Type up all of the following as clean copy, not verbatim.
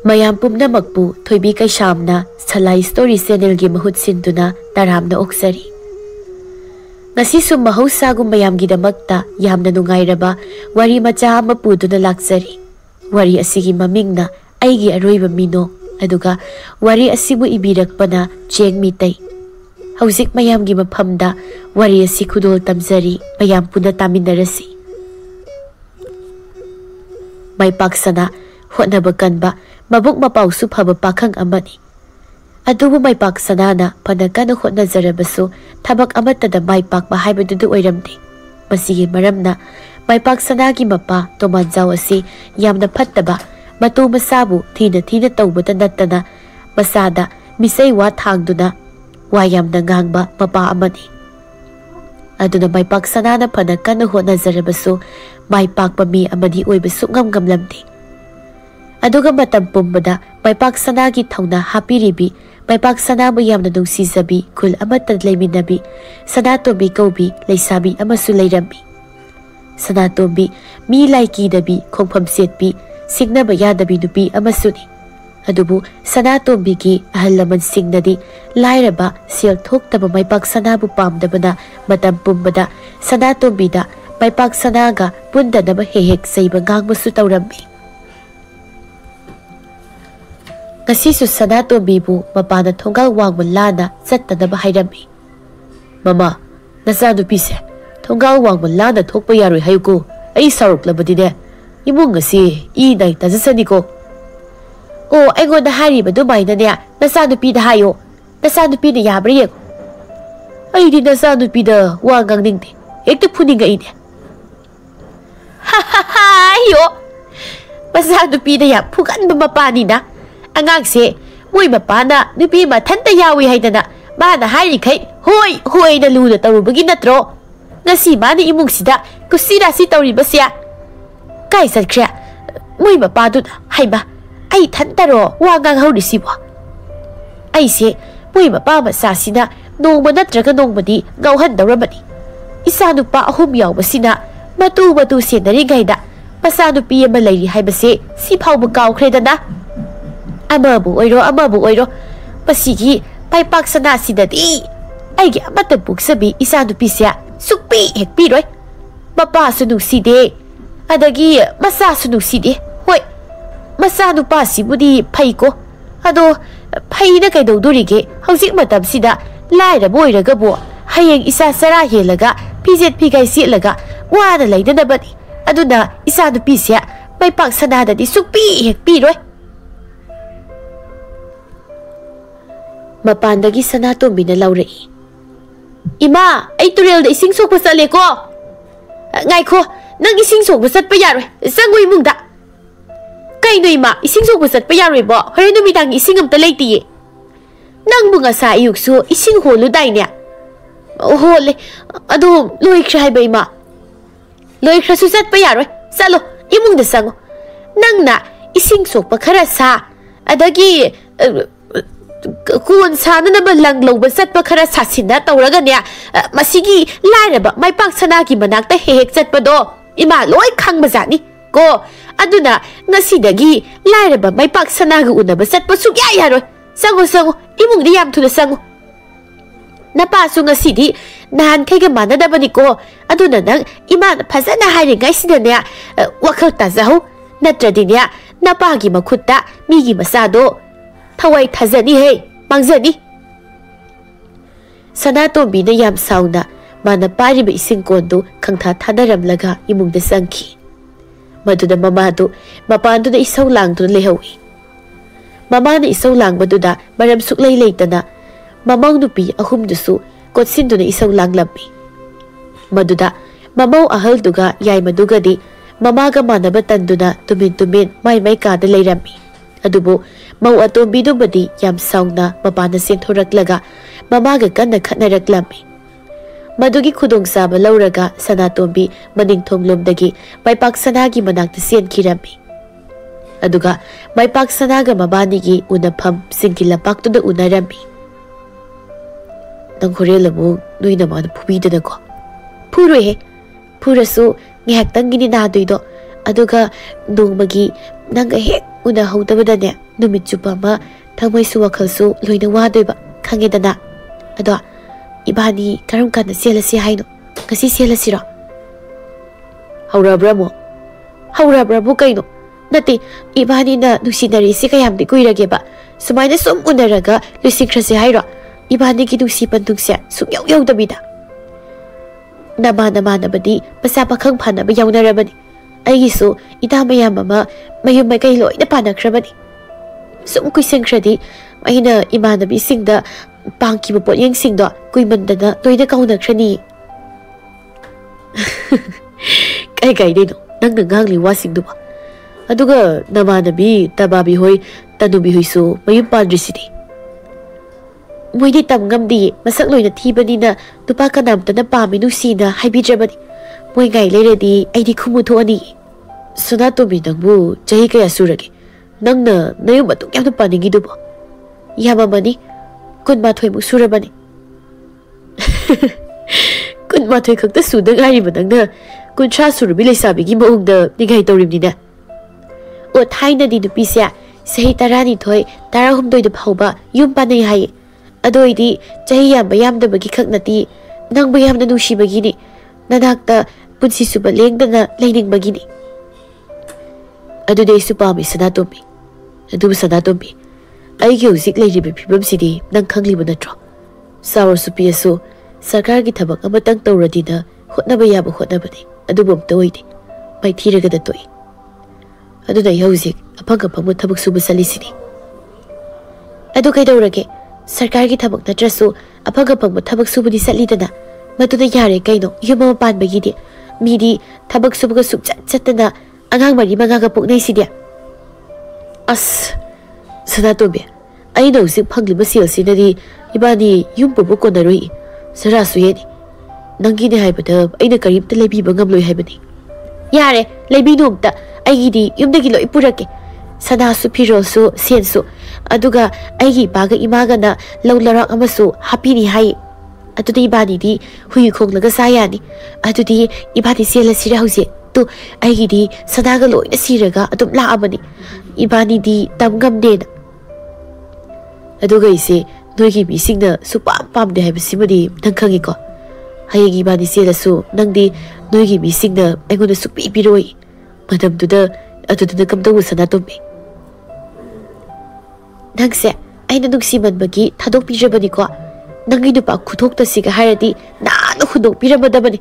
mayam pumnamakpu Thoibi Keisamna Salai Story Channel gi mahut sinduna taramna oksari. Ngasi sum mahusagum mayamgidamakta yamna nungairaba wari macha ama puduna laksari. Wari asigi mamingna Eigi aroiba Minok aduga wari asibu ibirakpana Cheng Meetei. Hausik mayamgi maphamda wari asi khudol tamjari mayam puna taminarasi. May paksana hotnaba kanba mabuk mapausu phaba pakhang amani. Adubu may paksana na panagana hotnajarabasu thabak amatada may pakba haibadudu oiramdi. Masigi maramna may paksana gi mapa tomanjaw asi yamna phattaba matu masabu thina tawbata nattana masada misai wa thangduna wayamna ngangba mapa amani. Aduna may paksana na panagana hotnajarabasu may pakba mi amadi oibasu ngamgamlamdi. Aduga matam pumbada may paksana gi thawna hapiribi may paksana mo yamna nungsizabi kul amata layminabi Thoibi kaubi laysabi amasu layrambi. Thoibi mi laykidabi khongpham setbi signaba yadabi nupi amasuni. Adubu Thoibi gi ahalaman signadi lairaba sel thoktaba may paksana bu pamdabana matam pumbada Thoibi da may paksana ga pundanaba hehek sayba ngangmasu tawrambi. Ngasisu Thoibi bu mapana thonggal wangman lana sattanaba hairami. Mama, nasanupise thonggal wangman lana thokpa yaroi hayuko ai saruklabadine imung ngasi inai tajasaniko. O aingonda hariba dumainane nasanupida hayo nasanupina yabra yeng. Aidi nasanupida wa ngangningde hekta phuninga ine. Ha ha ha yo. Nasanupida ya phuganba mapani na. Angangse moy mapana nupi mathanta yawi haidana mana harikai hoi hoi na luna tawrubagi natro. Ngasi mana imungsida kusira si tawribasya. Kai satkre moy mapadu haiba ai thantaro wangang haurisibo. Aise moy mapa masasina nongma natraga nongmadi ngauhandawrabani. Isa nupa ahum yawbasina matu senari gaida masa nupi ama layri haibase si phawba kawkhredana. Amabu oiro pasigi may paksana sidadi aigi amata buksabi isa nupisia sukpi hekpiroi mapa sunuside adagi masa sunuside hoi masa nupa sibudi phaiko ado phaina kaidodorige hauzik matam sida laira boiragabo hayeng isa sara helaga pijet pigai setlaga wana laidanabani aduna isa nupisia may paksana dadi sukpi hekpiroi. Mapandagi Thoibi na laurei. Ima, ay turel da ising sokpa sa leko. Ngay ko, nang ising sokpa sat payaroi, sangoy mong da. Kay no ima, ising sokpa sat payaroi bo, hara numitang ising am talay tiye. Nang bunga sa iyukso, ising holo day niya. Hole, ado, loik siya ba ima? Loik siya susat payaroi, salo, imong da sango. Nang na, ising sokpa karasa, adagi, kun sana na balang lawban satpa khara sasina tawraga niya masigi lairaba may paksana gi manakta hehek satpa do ima loi khangmajani ko aduna ngasidagi lairaba may paksana gi unaba satpa sugya yaroi sango imung di yam thuna sango napasu ngasidi nan khaiga manadabani ko aduna nang ima phajana hairingai sida ne wakhal tajahu natradi ne napagi makhutta migi masado thawai thajani he mangjani. Thoibi na yam sauna mana pariba ising kondo khangtha thanaramlaga imungda sangki. Maduda mamadu mapandu na isaw langduna lehawi. Mama na isaw langbaduda maram suklay laytana mamaw nupi ahumdusu kotsinduna isaw langlambi. Maduda mamaw ahalduga yay madugadi mamaga manaba tanduna tumin may kada layrambi. Adubo mau Thoibi dubadi yam sauna mapana senthoraklaga mamaga kanna khatnaraklambi. Madugi khudong saba lauraga Thoibi maning thonglomdagi may paksanagi manakta senkirambi. Aduga may paksanaga mabanigi unapham singkilapaktuda unarambi. Nang horelamu nui naman pubidana ko. Puro he, purasu ngihak tanggini nadoy do. Aduga nung magi Nang hek una haudabadane numit chupa ma thamoi su wakhalsu loina wadoiba khangedana ado ibani karam kana selasi haino kasi selasi ro haura bramo kaino nati ibani na nusinari si kayam di kuirage ba sumaina sum unaraga lusikrase hairo ibani ki nusi pandungse sum yaw dabida nama badi pasapa khang phana ba yawnarabani aigisu ida mayam ama mayum mai kai loina panakrabani sum kuisengkradi aina imanabi singda pangki bo poyeng singdo kuimandana loina kaunakhrani kai dino nang ngangli wasingdu ba aduga namanabi tababi hoi tanubi hoisu mayum pandrisidi moidi tamngamdi masak loina thibani na tupa kanamtana pami nusina haibijabani moi ngai leredi aidi khumuto ani Sonatobi nangbu chahi kaya surage nangna nayu matuk yamna paningi dubo yamamani kunmathoi mu surabani kunmathoi khakta suda ngariba nangna kuntra surabi leisabigi maungda nigai tawrimnina o thaina di nupi sia sahi tarani thoi tarahumdoi da phauba yum panai hai adoidi chahi yamdabagi khaknati nangba yamna nushibagi ni nanakta punsi suba lengdana leiningbagi ni Adude supami Sanatobi. Adu Sanatobi. Aigi uzik leiribe phibam sidi nang khangli banatro. Sawar supiasu sarkar gi thabak amatang tawradina hotnaba yaba hotnabani. Adu bom toidi. Mai thiraga da toi. Adu da yauzik apanga phamu thabak suba salisini. Adu kai dawrage sarkar gi thabak natrasu apanga phamu thabak suba di salidana. Matuda yare kaino yuma pan bagidi. Midi thabak suba sub chatana Angang mari mangaga puknay sidia. As Sanatobi. Ay na usik pangliba silsi na di ibani yung pupuko na rui. Sarasu yeni. Nanggi ni haibada ay na karib ta laybi bangam loy haibani. Yare, laybi numta ay gidi yung nagilo ipurake. Sanasu pirosu siensu. Aduga ay gi baga imaga na lawlarak amasu happy ni hay. Ado di ibani di huyu kong laga sayani. Ado di ibani sila sira hausi. Tu aigi di sanaga loina siraga adum laabani ibani di tamgam dena aduga ise noigi bisingna supam pamde haibsimadi nang khangi ko hayagi ibani selasu nangdi noigi bisingna aigona supi biroi madamduda aduda kamdawu Sanatobi nangse aina nungsi manbagi thadok pirabani ko nangi nupa khuthokta siga haradi nanu khudok piramadabani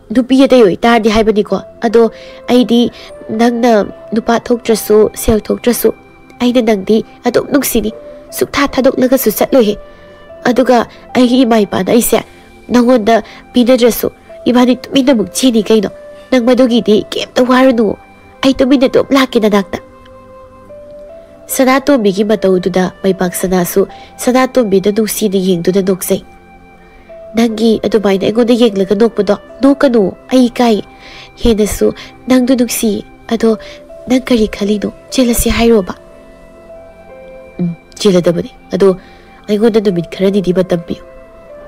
Nupi yata yoi tardi haibani ko ado aidi nangna nupa thoktrasu sel thoktrasu aina nangdi adok nungsini suktha thadok laga su satloi he aduga aigi imai pa na ise nangonda pinadrasu ibani tumina muk chini kaino nang madugi di kemta waranu ai tumina tom laki na nakta Sanatobi gi mataududa mai pak sanasu Sanatobi da nungsini yengduda noksai Nangi adumaina aingoda yenglaga nokpado nokanu ai kai henasu nangdu nuksi ado nang kari khalino jelasi hairoba jeladabani ado aingoda numit kharani di batampiyo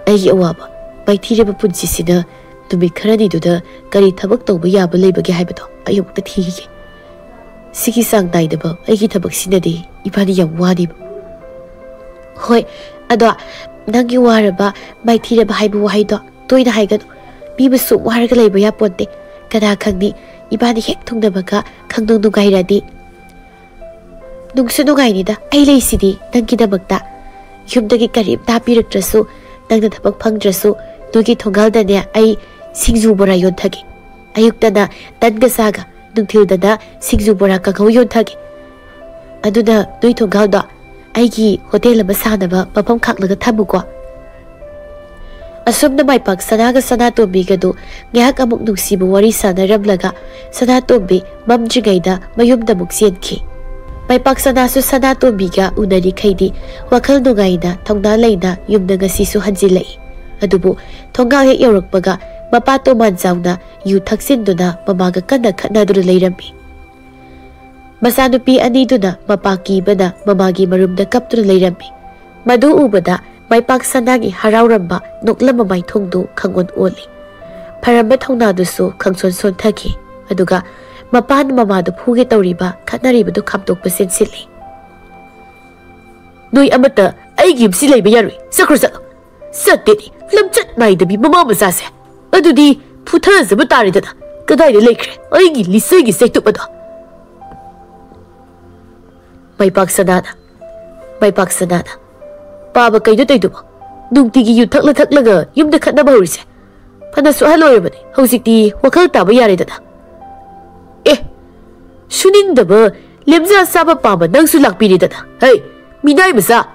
ai awaba baithireba punsisina numit kharani duda kari thabak tawba yaba leibage haibado ayumta thige sigi sang naidaba aigi thabak sinade ibani yam wadi hoi ado Nangi waraba mai thiraba haibu wahaido toina haigado bibasu warga leiba ya ponte kada khangni ibani hek thungdabaga khangdung nugairadi nungsu nugaini da ai leisidi nangi dabakta yumdagi karib ta piraktrasu nangna thabak phangdrasu nugi thongalda ne ai singju bora yonthagi ayuktana tanga saga nungthildana singju bora kagau yonthagi aduna nui thongalda Aigi hotel ama sanaba mapam khaklaga thamuko asumna maipak sanaga Sanatobi gadu ngyak amuk nungsibu wari sanaramlaga Sanatobi mamjrigaida mayumda muk sienki maipak sanasu Sanatobi ga unari khaidi wakhal nugaina thongna leina yumna ngasisu hanjilai adubu thongal hek yorakpaga mapato manjawna yu thaksinduna mamaga kanna khanadura leirambi Masanupi aniduna mapaki bana mamagi marumda kaptura leirambi. Madu ubada may paksanagi harauramba nuklama may thongdu kangon oli. Paramba thongnadusu kangson son thaki. Aduga Mapan mamadu phuge tawriba khatnaribadu khamtokpa sensilli. Noi amata aigi yumsi leiba yarui sakro satlo. Sattedi lamchat naidabi mama masase. Adudi phuthazaba taridana kadai de lekre aigi lisagi sektupado. Maipak sanada. Baba kaido taiduba. Nungtigi yu thaklaga yumda khatnaba horise. Phana su haloirabani hausikti wakhal taba yaredana. Sunindaba lemza saba pama nangsu lakpiridana. Hey, minai masa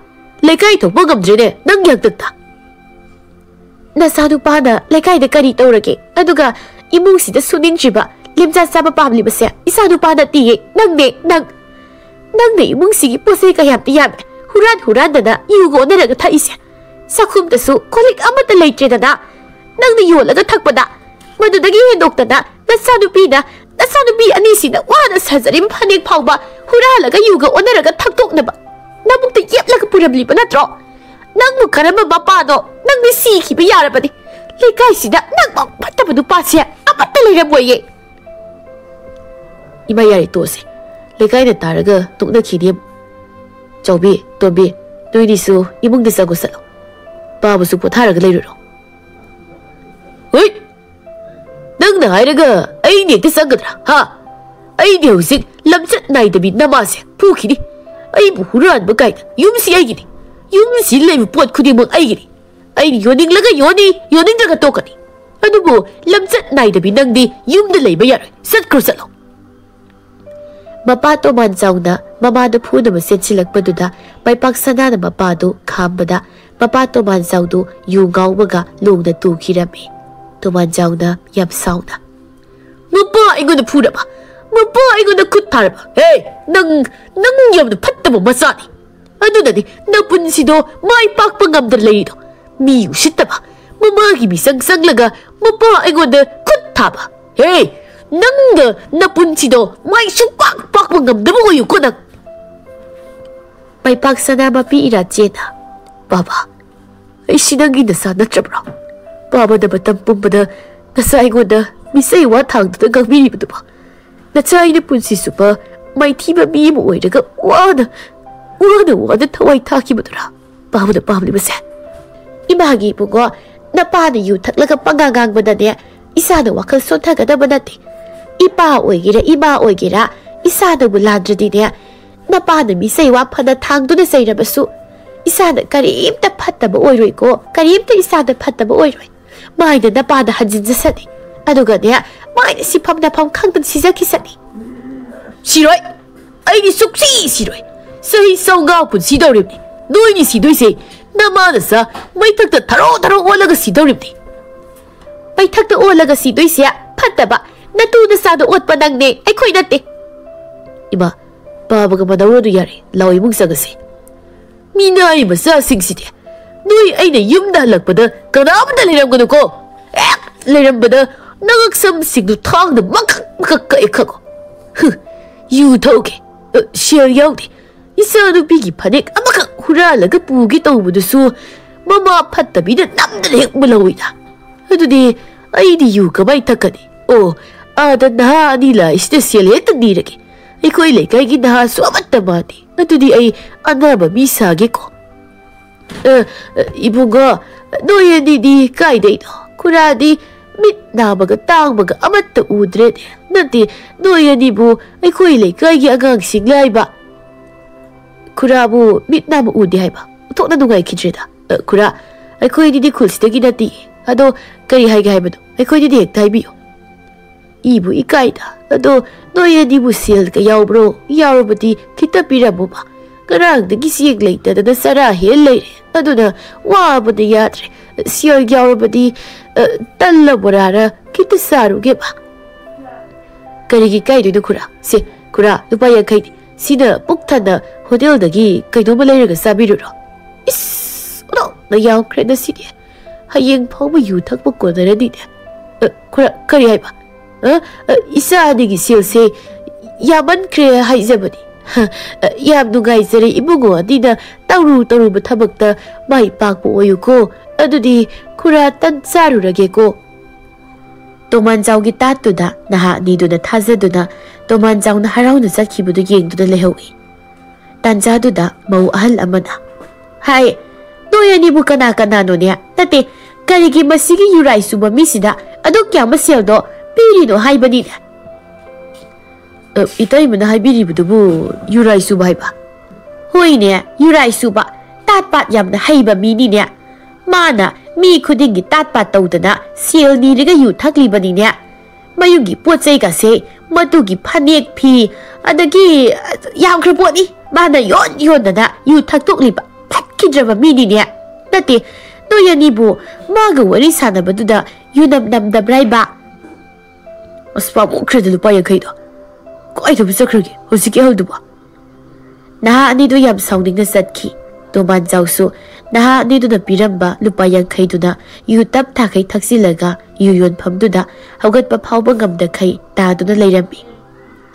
lekai thokpa ngamdrene nang yaktakta. Nasadu pana lekai da kari taurage aduga imungsida suningjiba lemza saba pamlibase isadu pana tiye nangne imungsigi posei kayamti yame huran dana yugo naraga thaise sakhumdasu kolik amata leitredana nangne yolaga thakpada madudagi hendoktana Nasanupi anisina wana sazarim panik pauba huralaga yuga onaraga thakdoknaba namukta yeplaga puramliba natro nangmu karamba bapado nangni sikhiba yarabani lekaisida nangma pattabadu pase amata leiramoye ima yari tose lekaina taraga tukna khidem chaubi tombi noinisu imungda sagosalo babusu potharaga leiruro oi nangna hairaga aini te sangadra ha aini husik lamchat naidabi namase phukini aibu huran bakaida yumsi aigini yumsi leibu pot khudimang aigini aini yoninglaga yoninglaga tokani adubu lamchat naidabi nangdi yumda leiba yaroi satkro satlo mapa to manchauna mamada phudaba sensilakpaduda maipak sanana mapadu khambada mapa to manchaudu yungawbaga lungda tukhirami Tomanjauna yam sauna. Mapa ingo na pura ba. Mapa ingo na kutarba. Hey, nang yam na pattaba masani. Ano na ni napunsido may pakpangamdar laydo. Miyu shitaba. Mamagi bisang laga mapa ingo na kutaba. Hey, nang napunsido may pakpangamdar mo yuko nang. May pagsana mapi irajena. Baba, ay sinangi na sana trabra. Baba na batang pumbada nasay ko na misay watang na gagmini mo ba? Nasay na punsiso pa may tiba mi mo ay naga wana taway taki mo na Baba na pamli ba siya? Ibahagi po ko na paano yung taklagang pangagang mo na niya isa na wakal sontaga na mo natin. Iba o gira isa na mulandra din niya na paano misay wapa na tang doon na say na baso. Isa na karim na pata ba oy ko karim na isa na pata ba oy May na napada hanjin zasani. Ano ganyan? May nasipam na pang kang nagsisakisani. Siroy! Ay ni suksi siroy! Sahi saunga pun sidaw rin ni. Noy ni sidoy say, namana sa may tagta taro olaga sidaw rin ni. May tagta olaga sidoy siya, pata ba? Natuna sa doon pa nang ni, ay koy nati. Iba, babaga manawro no yari, laway mong sagasi. Minay masasing siya. Noy ay na yung nahalagpada kanama na liram ko. Liram ba na nangagsamsig no tang na makakaika ko. Yu tauke. Siya yaw di. Isa no bigi panik amaka huralaga pugi tau mo su mama patabi na namdalik malawi na. Ito di ay di yu kamay takani. O ada na nila istasyalit ang niragi. Ay ko ilay kay ginaha suamat na mati. Ito di ay anaba misagi ko. Ibunga, noya di kay dito. Kuradi, mit na baga tang baga amat ta udred. Nanti, noya di bu, ay kuilay kay agang siglay ba. Kurabu, mit na mo udi hay ba. Utok na nungay kidreda. Kura, ay kuy di kulsita ginati. Ado, kari hay gay ba do. Ay kuy di hektai biyo. Ibu ikay da. Ado, noya di bu sil ka yaw bro. Yaw ba di kita pira mo ba. Karang nagisiyag later na nasarahil later. Ano na, waba na yatre. Siya yaw ba di tala morara kita saruge ba. Karigi kay na kura. Si kura, lupaya kay sina bukta na hotel nagi kay numalay na sabi ro. Is, ano, nayaw kre na siya. Hayang pang mayutang mo ko na rin niya. Kura, kari hay ba? Isa nigi siya say, yaman kre hay zabani. Yam nungay zare ibungo adina tauru bathabakta mai pakpo oyu ko adudi kura tan sarurage ko Tomanjaugi tatuda naha niduna thazaduna Tomanjauna harauna satkibudu yengduna lehowi. Tanjaduda mau ahal amana. Hai, noyanibu kana kanano niya. Tate, karigi masigi yurai suba misida ado kya masyaldo pirino haibani niya. Itay mo na haibiribudubu yurai suba haiba. Hoy niya, yurai suba. Tatpat yam na haiba mini niya. Mana, mi kudingi tatpat tawdana sil niriga yu taklibani niya. Mayugi potsay kasi madugi panik pi adagi yam kraponi mana yon na yu taktukliba patkidraba mini niya. Dati, noyanibu maga wari sanabaduda yunam namdabray ba. Aspa mo kradalu pa yankay do. Kaya ito bisakragi, husiki haldo ba? Naha anido yam sounding na satki. Tomanjausu naha anido na piramba lupa yankay do na yu tap takay taksilaga yu yon pamduda haugat pa pauba ngamda kay tado na layrami.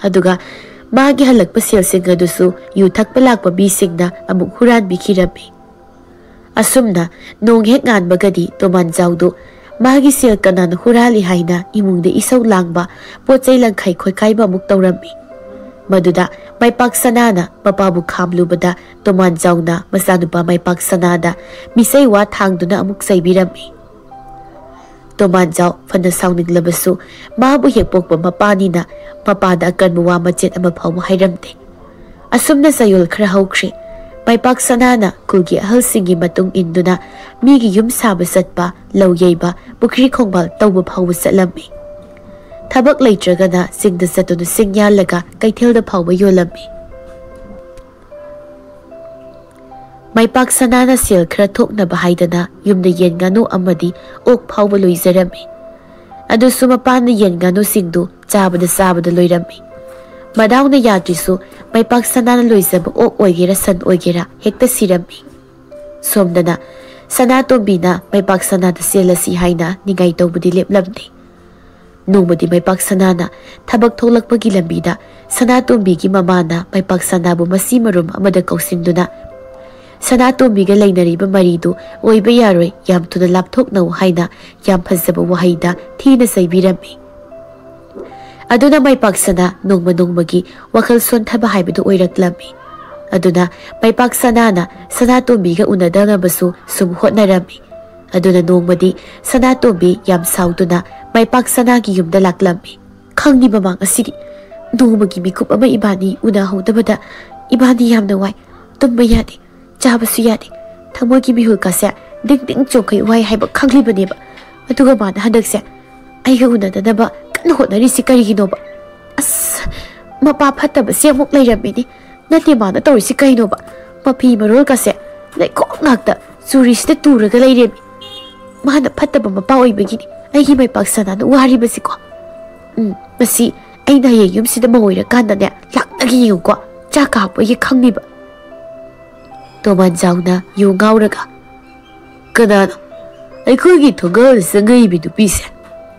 Aduga, magi halak pa siyasing nga dusu yu takpalak pa bising na among huran bikirami. Asum na, noong hengan bagadi Tomanjau do, magi siyal ka na hurali hay na imong de isaw lang ba potsay lang kay koy kay mamuktaw rami. Maduda, may pagsanana, mapabukhamlo bada Tomanjau na masano pa may pagsanada, misaywa hangdo na amuk say birami. Tomanjau, fanasaw naglabaso, mabuhiyag pokpa mapani na, mapada akan muwamadyan ang mapaw mo hayramte. Asum na sayol krahaw kri, may pagsanana, kulgi ahal singi matong indo na, migi yung sabasat pa, lawyay ba, bukri kongbal taw mapaw mo sa lami. Tabak laytraga na, singda sa to na singyalaga, kay tilda paw mo yolami. May pagsanana sil kratok na bahayda na yung na yen ngano amadi ok paw maloy zarami. Ado sumapan na yen ngano singdo sabada loy rami. Madaw na yadriso may pagsanana loy zaba ok oygera san oygera hekta sirami. Somda na sanatombi na may pagsanana sila si hayna ni ngay daw budilip lamni. Nung madi may pagsanana tabag tolak pagilambi na sanatombi ki mamana may pagsanabo masimarum amadagaw sindo na. Sanatombi ga lay nariba marido o ibayaroy yam to na laptok na uhay na yam pasaba wahay na tina say birami. Ado na may pagsana nung manong magi wakal son tabahay bido oiraklami. Ado na may pagsana na sanatombi ga unada na baso sumuhot na rami. Ado na nung madi sanatombi yam sawdo na may pagsana gi yung dalaklami. Kang ni mamang asiri nung magi mikup ama ibani unahaw na bada ibani yam na way tumbayadi. Jabasu yadi, thamoy ki bihul kasya, ding chokay way hay ba khangli ba niba. Matuga ba na hadag siya, ay gauna na ba, kanho na rin si karigino ba. As, mapapata ba siya mok layrami ni, nati ba na tawri si karino ba. Mapi marol kasya, na ikong ngakta, suris na turaga layrami. Mahana pata ba mapaoy ba gini, ay himay pagsana na wari ba si ko. Masi, ay nayayum si na mawoy na kanda niya, lak nagiyong ko, tsaka po ay khangli ba. Tomanjau na yung ngawraga. Kanano, ay kogi togal sa ngaybidu pisa.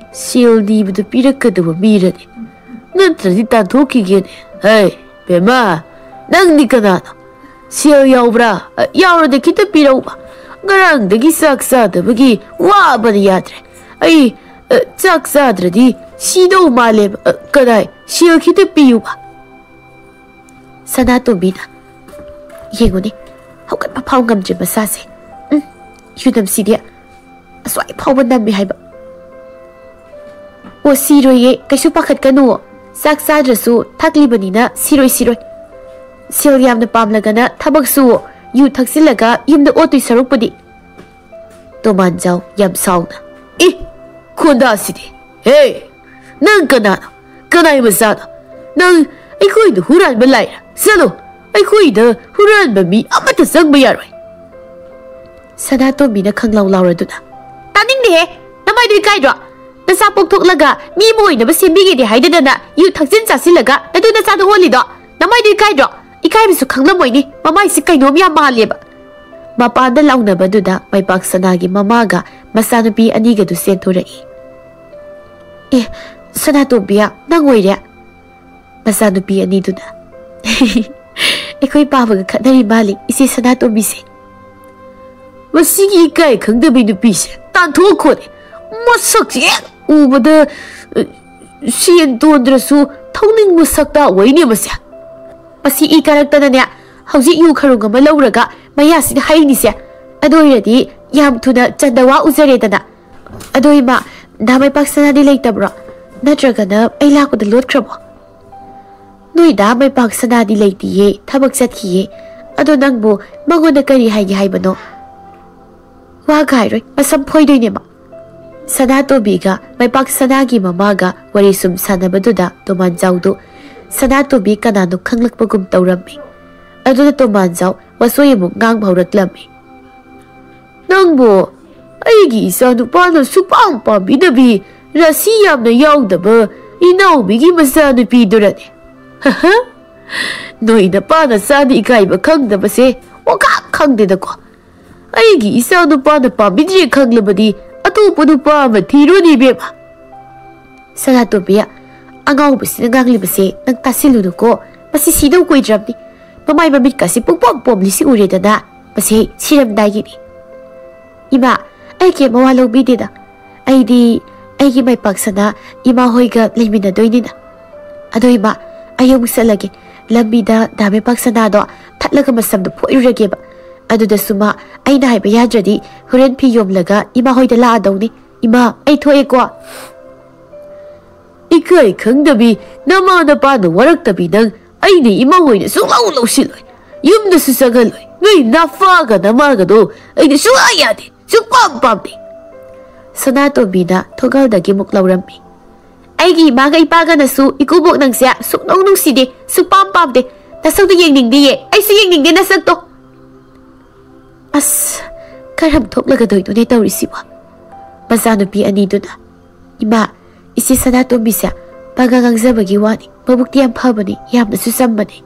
Siyal ni bidu pirakadaba mirani. Nantradi tantoki gini. Hey, Pema, nang ni kanano. Siyal yawbra, yawrada kita piraw ba. Garang dagi saksada bagi waba na yadre. Ay, saksada di sino malem kanay siyal kita piyo ba. Sanato bina. Yengo ni. Haukat pa pao ngam dyan masase. Yunam si dia. Asway pao manam mi haiba. O siroy ye, kaysu pakat kanu. Saksadra su, takliba ni na siroy. Sil yam na pamlaga na tabag su. Yu taksilaga yum na otoy sarok pa di. Tomanjau yam saw na. Kunda si di. Hey! Nang kanano. Kanay masano. Nang ikoy na huran balay na. Salo! Ay kuy da huran ba mi amata sang bayaroy. Sanatombi na kanglaw-law na. Taning di namay do'y kaydra. Nasapok tok laga, mi mo'y na basimbigi di hayda na yu taksin sa silaga na doon na sa holi do. Namay do'y kaydra. Ikay biso kangla mo'y ni mamay si kayno miya mahali ba. Mapadalaw na ba doon may pagsanagi mamaga masanobi aniga do sento rai. Sanatombi ya nangoy ria. Masanobi anido na. Iko'y pamagkat na rin maling isi sanatombi si. Masigi ikay kang dabi na pisa. Tanto ko ni. Masak siya. ubada sien tondраsu thongning mu sakta waini mase pasi I karakta na hauji yu kharung ma lauraga maya sin haini se adoiradi yam thuna chandawa uzare dana adoima damai paksana di leitabra natraga na aila ko lot khrabo noi damai paksana di leitiye thabak sathiye ado nangbo mangoda kari haigi haibano wa gairoi asam phoidoi ne ma Thoibi ga mai paksana gi mamaga wari sum sanabaduda toman jawdu Thoibi kanano khanglakpagum tawrammi aduna toman jaw wasoyemu ngang bhauraklammi nangbo aigi isa nupana supam pambidabi rasi yamna yawdaba inawbigi masa nupidurane haha noi na pana sani ikaiba khangdabase waka khangdedako aigi isa nupana pambidre khanglabadi Athouba nupa ama thironi bema Thoibi angau basi ngangali base nang tasiluno ko masi sidau koi dramni mamai mamit kasi pukpom pom lisi uredana masi siram daigini Ima ai ke mawalo bidida aigi mai paksana ima hoiga limina doinina ado ima ayong salage lambida dame paksana do thatlaga masam do phoirage ba aduda suma aina haiba yadradi huren phi yomlaga ima hoida la adawni ima ai thoe ko ikai khangdabi nama na pa no warak tabi dang aini ima hoina sulau lo siloi yumda su sagaloi nei na fa ga nama ga do aini su ayade su pam pam ni Thoibi na thogal da gi muk laurammi aigi ma ga ipaga na su ikubok nang sia su nong nong si de su pam pam de ta sau de yeng ning de ye ai su yeng ning de na sak to As karam thoklaga doi to ne tawrisiba mazanupi ani duna ima isi Thoibi sa pagangangjabagi wani mabukti yam phabani yamna su sambani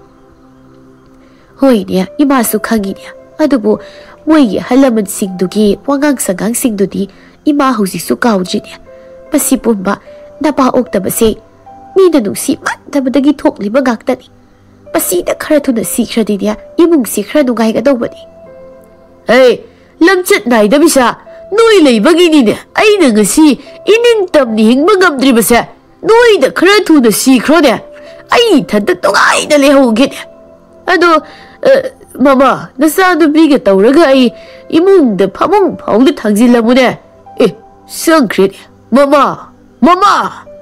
hoi ne ima su khangi ne adubu moi halaman singdugi wangang sagang singdudi ima hausi su kaujri ne pasi pumba napa oktaba se mina nusi mattabadagi thokliba gaktani pasi da khara thuna sikradi ne imung sikra nugai ga dawbani Hey, lamchat nai da bisa noi leibagi ni ne aina ngasi inin tamni hingma ngamdri basa noi da khara thuna sikro ne ai thanda tongai da lehoge ne ado mama Thoibi ga tawraga ai imung da phamung phawda thangjilamune sangkhre ne mama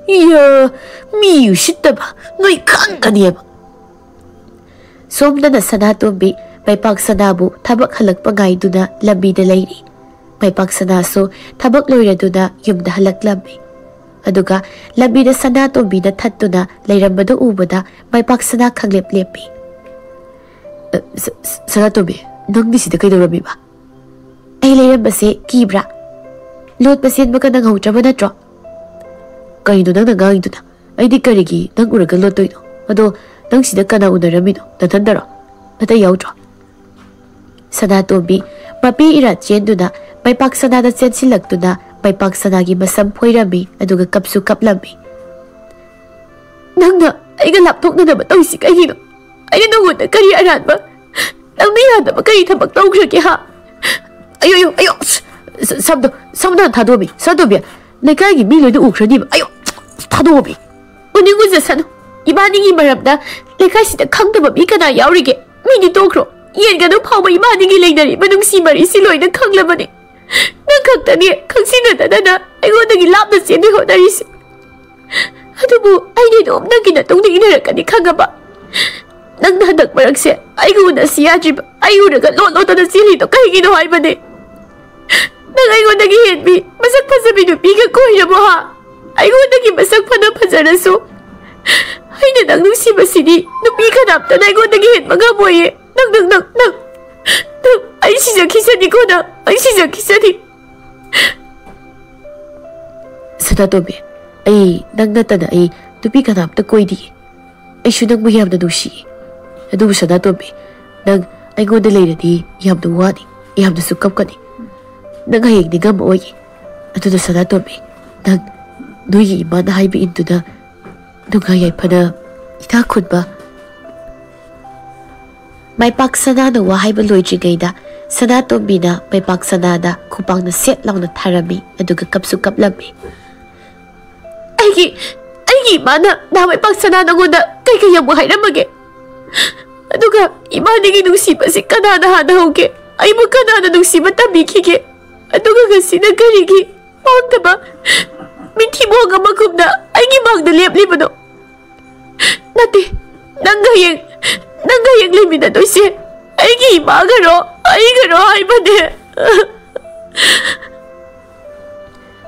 iya mi usittaba noi khangani ba somdana Thoibi mai paksana bu thabak halak pangai duna lambi da leiri mai paksana so thabak loira duna yumda halak lambi aduga lambi da Thoibi da thattuna leirambada ubada mai paksana khanglep lepi Thoibi nang ni sida kaidorami ba ai leirambase kibra lot pasen ba kanang hautraba natro kaino nang nangai duna ai di karigi nang uraga lotoino ado nang sida kana unaramino tatandaro ata yautro Thoibi mapi ira chenduna mai paksana da chensilaktuna mai paksana gi masam phoirami aduga kapsu kaplambi nangna aiga lapthokna da batawsi kaino aina nangona kari aranba nangni yada ba kari thabak tawgrake ha ayo samda Thoibi lekai gi mi loidu ukhrani ba ayo Thoibi uningu jasanu ibani gi maramda lekai sida khangdaba mi kana yaurige mi ni tokro yen ga no phawba imani gi leidari manung si mari siloi na khanglabani na khaktani khangsina dana aigoda gi lapna seni hodari si adubu aini dom na gina tongni inarakani khangaba nang na dak marakse aiguna siyajiba ayura ga lo da sili to kai gi no haibane nang aigoda gi henbi masak phasabi nu pi ga koirabo ha aigoda gi masak phana phajarasu aina nang nusi basidi nu pi khanap ta aigoda gi hen maga boye nang ai sija kisani kona ai sija kisani Thoibi ai nang natana ai tupi kanap ta koidi ai shu nang muyam na nusi adu Thoibi nang ai goda leiradi yam du wani yam du sukap kani nang hayeng ni gam oi adu da Thoibi nang nui ima na haibi intu na nung hayay pa na ita khudba mai paksana na wahay baloy da Thoibi na mai paksana da kupang na set lang na tharami aduga kapsu kaplami ꯑꯩꯒꯤ ꯏꯃꯥꯅ ꯅꯍꯥꯟꯋꯥꯏ ꯁꯅꯥ ꯅꯉꯣꯟꯗ ꯀꯩ ꯑꯃꯨꯛ ꯍꯥꯏꯔꯝꯃꯒꯦ? ꯑꯗꯨꯒ ꯏꯃꯥꯅꯤꯒꯤ ꯅꯨꯡꯁꯤꯕꯁꯤ ꯀꯅꯥꯅ ꯍꯥꯟꯅ ꯍꯧꯒꯦ? ꯑꯩꯕꯨ ꯀꯅꯥꯅ ꯅꯨꯡꯁꯤꯕ ꯇꯝꯕꯤꯈꯤꯒꯦ? ꯑꯗꯨꯒ ꯉꯁꯤꯅ ꯀꯔꯤꯒꯤ ꯄꯥꯝꯗꯕ ꯃꯤꯊꯤꯕꯣꯡ ꯑꯃꯒꯨꯝꯅ ꯑꯩꯒꯤ ꯃꯥꯡꯗ ꯂꯦꯞꯂꯤꯕꯅꯣ? ꯅꯠꯇꯦ, ꯅꯪꯒ ꯍꯌꯦꯡ ꯂꯩꯃꯤꯟꯅꯗꯣꯏꯁꯦ ꯑꯩꯒꯤ ꯏꯃꯥꯒꯔꯣ ꯑꯩꯒꯔꯣ ꯍꯥꯏꯕꯅꯦ꯫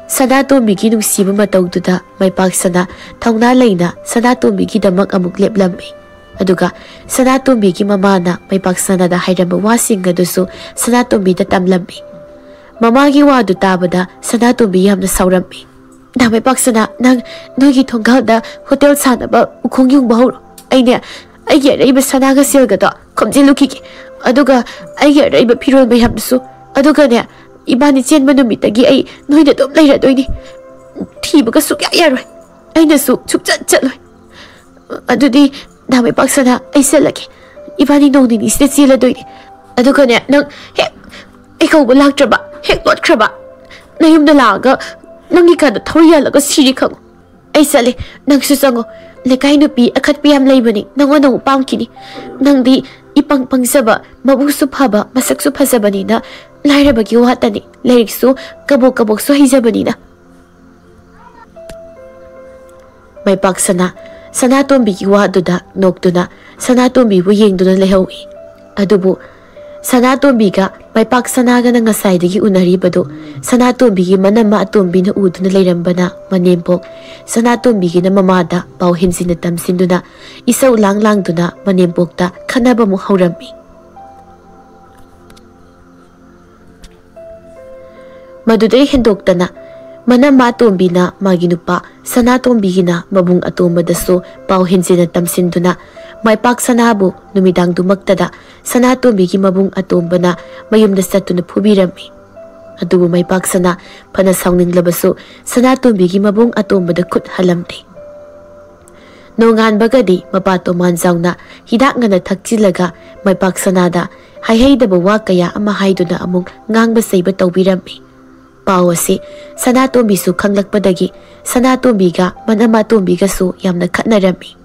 ꯁꯅꯥꯇꯣꯝꯕꯤꯒꯤ ꯅꯨꯡꯁꯤꯕ ꯃꯇꯧꯗꯨꯗ ꯃꯥꯏꯄꯥꯛꯁꯅꯥ ꯊꯧꯅꯥ ꯂꯩꯅ ꯁꯅꯥꯇꯣꯝꯕꯤꯒꯤꯗꯃꯛ ꯑꯃꯨꯛ ꯂꯦꯞꯂꯝꯃꯤ꯫ ꯑꯗꯨꯒ ꯁꯅꯥꯇꯣꯝꯕꯤꯒꯤ ꯃꯃꯥꯅ ꯃꯥꯏꯄꯥꯛꯁꯅꯥꯗ ꯍꯥꯏꯔꯝꯕ ꯋꯥꯁꯤꯡ ꯑꯗꯨꯁꯨ ꯁꯅꯥꯇꯣꯝꯕꯤꯗ ꯇꯝꯂꯝꯃꯤ꯫ ꯃꯃꯥꯒꯤ ꯋꯥꯗꯨ ꯇꯥꯕꯗ ꯁꯅꯥꯇꯣꯝꯕꯤ ꯌꯥꯝꯅ ꯁꯥꯎꯔꯝꯃꯤ꯫ ꯃꯥꯏꯄꯥꯛꯁꯅꯥ, ꯅꯪ ꯅꯣꯏꯒꯤ ꯊꯣꯡꯒꯥꯜꯗ ꯍꯣꯇꯦꯜ ꯁꯥꯅꯕ ꯎꯈꯣꯡ ꯌꯨꯡꯕ ꯍꯧꯔꯣ꯫ ꯑꯩꯅꯦ ꯑꯩꯒꯤ ꯑꯔꯩꯕ ꯁꯅꯥꯒ ꯁꯤꯜꯒꯗꯣ ꯈꯣꯝꯖꯤꯜꯂꯨꯈꯤꯒꯦ, ꯑꯗꯨꯒ ꯑꯩꯒꯤ ꯑꯔꯩꯕ ꯐꯤꯔꯣꯜ ꯃꯌꯥꯝꯗꯨꯁꯨ, ꯑꯗꯨꯒꯅꯦ ꯏꯕꯥꯅꯤ ꯆꯦꯟꯕ ꯅꯨꯃꯤꯠꯇꯒꯤ ꯑꯩ ꯅꯣꯏꯗ ꯑꯗꯨꯝ ꯂꯩꯔꯗꯣꯏꯅꯤ꯫ ꯊꯤꯕꯒ ꯁꯨꯛꯌꯥ ꯌꯥꯔꯣꯏ, ꯑꯩꯅꯁꯨ ꯁꯨꯛꯆꯠ ꯆꯠꯂꯣꯏ꯫ ꯑꯗꯨꯗꯤ ꯃꯥꯏꯄꯥꯛꯁꯅꯥ, ꯑꯩ ꯆꯠꯂꯒꯦ꯫ ꯏꯕꯥꯅꯤ ꯅꯣꯡ ꯅꯤꯅꯤꯁꯤꯗ ꯆꯦꯜꯂꯗꯣꯏꯅꯤ꯫ ꯑꯗꯨꯒꯅꯦ ꯅꯪ ꯍꯦꯛ ꯑꯩ ꯀꯧꯕ ꯂꯥꯛꯇ꯭ꯔꯕ, ꯍꯦꯛ ꯂꯣꯠꯈ꯭ꯔꯕ, ꯅꯌꯨꯝꯗ ꯂꯥꯛꯑꯒ ꯅꯪꯒꯤ ꯀꯥꯗ ꯊꯧꯔꯤ ꯌꯥꯜꯂꯒ ꯁꯤꯔꯤ ꯈꯪꯉꯣ꯫ ꯑꯩ ꯆꯠꯂꯦ, ꯅꯪꯁꯨ ꯆꯪꯉꯣ꯫ ꯂꯩꯀꯥꯏ ꯅꯨꯄꯤ ꯑꯈꯠꯄ ꯌꯥꯝ ꯂꯩꯕꯅꯤ, ꯅꯪꯉꯣꯟꯗ ꯑꯃꯨꯛ ꯄꯥꯝꯈꯤꯅꯤ꯫ ꯅꯪꯗꯤ ꯏꯄꯪ ꯄꯪꯖꯕ, ꯃꯕꯨꯛꯁꯨ ꯐꯕ, ꯃꯁꯛꯁꯨ ꯐꯖꯕꯅꯤꯅ ꯂꯥꯏꯔꯕꯒꯤ ꯋꯥꯇꯅꯤ, ꯂꯥꯏꯔꯤꯛꯁꯨ ꯀꯕꯣꯛꯁꯨ ꯍꯩꯖꯕꯅꯤꯅ꯫ ꯃꯥꯏꯄꯥꯛꯁꯅꯥ ꯁꯅꯥꯇꯣꯝꯕꯤꯒꯤ ꯋꯥꯗꯨꯗ ꯅꯣꯛꯇꯨꯅ ꯁꯅꯥꯇꯣꯝꯕꯤꯕꯨ ꯌꯦꯡꯗꯨꯅ ꯂꯩꯍꯧꯏ꯫ ꯑꯗꯨꯕꯨ ꯁꯅꯥꯇꯣꯝꯕꯤꯒ ꯃꯥꯏꯄꯥꯛꯁꯅꯥꯒꯅ ꯉꯁꯥꯏꯗꯒꯤ ꯎꯅꯔꯤꯕꯗꯨ ꯁꯅꯥꯇꯣꯝꯕꯤꯒꯤ ꯃꯅꯝꯃ ꯑꯇꯣꯝꯕꯤꯅ ꯎꯗꯨꯅ ꯂꯩꯔꯝꯕꯅ ꯃꯅꯦꯝꯄꯣꯛ ꯁꯅꯥꯇꯣꯝꯕꯤꯒꯤꯅ ꯃꯃꯥꯗ ꯄꯥꯎ ꯍꯦꯟꯖꯤꯟꯅ ꯇꯝꯁꯤꯟꯗꯨꯅ ꯏꯁꯧ ꯂꯥꯡꯗꯨꯅ ꯃꯅꯦꯝꯄꯣꯛꯇ ꯈꯠꯅꯕꯃꯨꯛ ꯍꯧꯔꯝꯃꯤ꯫ ꯃꯗꯨꯗꯩ ꯍꯦꯟꯗꯣꯛꯇꯅ ꯃꯅꯝꯃ ꯑꯇꯣꯝꯕꯤꯅ ꯃꯥꯒꯤ ꯅꯨꯄꯥ ꯁꯅꯥꯇꯣꯝꯕꯤꯒꯤꯅ ꯃꯕꯨꯡ ꯑꯇꯣꯝꯕꯗꯁꯨ ꯄꯥꯎ ꯍꯦꯟꯖꯤꯟꯅ ꯇꯝꯁꯤꯟꯗꯨꯅ ꯃꯥꯏꯄꯥꯛꯁꯅꯥꯕꯨ ꯅꯨꯃꯤꯗꯥꯡꯗꯨꯃꯛꯇꯗ ꯁꯅꯥꯇꯣꯝꯕꯤꯒꯤ ꯃꯕꯨꯡ ꯑꯇꯣꯝꯕꯅ ꯃꯌꯨꯝꯗ ꯆꯠꯇꯨꯅ ꯐꯨꯕꯤꯔꯝꯃꯤ꯫ ꯑꯗꯨꯕꯨ ꯃꯥꯏꯄꯥꯛꯁꯅꯥ ꯐꯅ ꯁꯥꯎꯅꯤꯡꯂꯕꯁꯨ ꯁꯅꯥꯇꯣꯝꯕꯤꯒꯤ ꯃꯕꯨꯡ ꯑꯇꯣꯝꯕꯗ ꯈꯨꯠ ꯍꯜꯂꯝꯗꯦ꯫ ꯅꯣꯡꯉꯥꯟꯕꯒꯗꯤ ꯃꯄꯥ ꯇꯣꯃꯥꯟꯖꯥꯎꯅ ꯍꯤꯗꯥꯛ ꯉꯟꯅ ꯊꯛꯆꯤꯜꯂꯒ ꯃꯥꯏꯄꯥꯛꯁꯅꯥꯗ ꯍꯥꯏꯍꯩꯗꯕ ꯋꯥ ꯀꯌꯥ ꯑꯃ ꯍꯥꯏꯗꯨꯅ ꯑꯃꯨꯛ ꯉꯥꯡꯕ ꯆꯩꯕ ꯇꯧꯕꯤꯔꯝꯃꯤ꯫ ꯄꯥꯎ ꯑꯁꯤ ꯁꯅꯥꯇꯣꯝꯕꯤꯁꯨ ꯈꯪꯂꯛꯄꯗꯒꯤ ꯁꯅꯥꯇꯣꯝꯕꯤꯒ ꯃꯅꯝꯃ ꯑꯇꯣꯝꯕꯤꯒꯁꯨ ꯌꯥꯝꯅ ꯈꯠꯅꯔꯝꯃꯤ꯫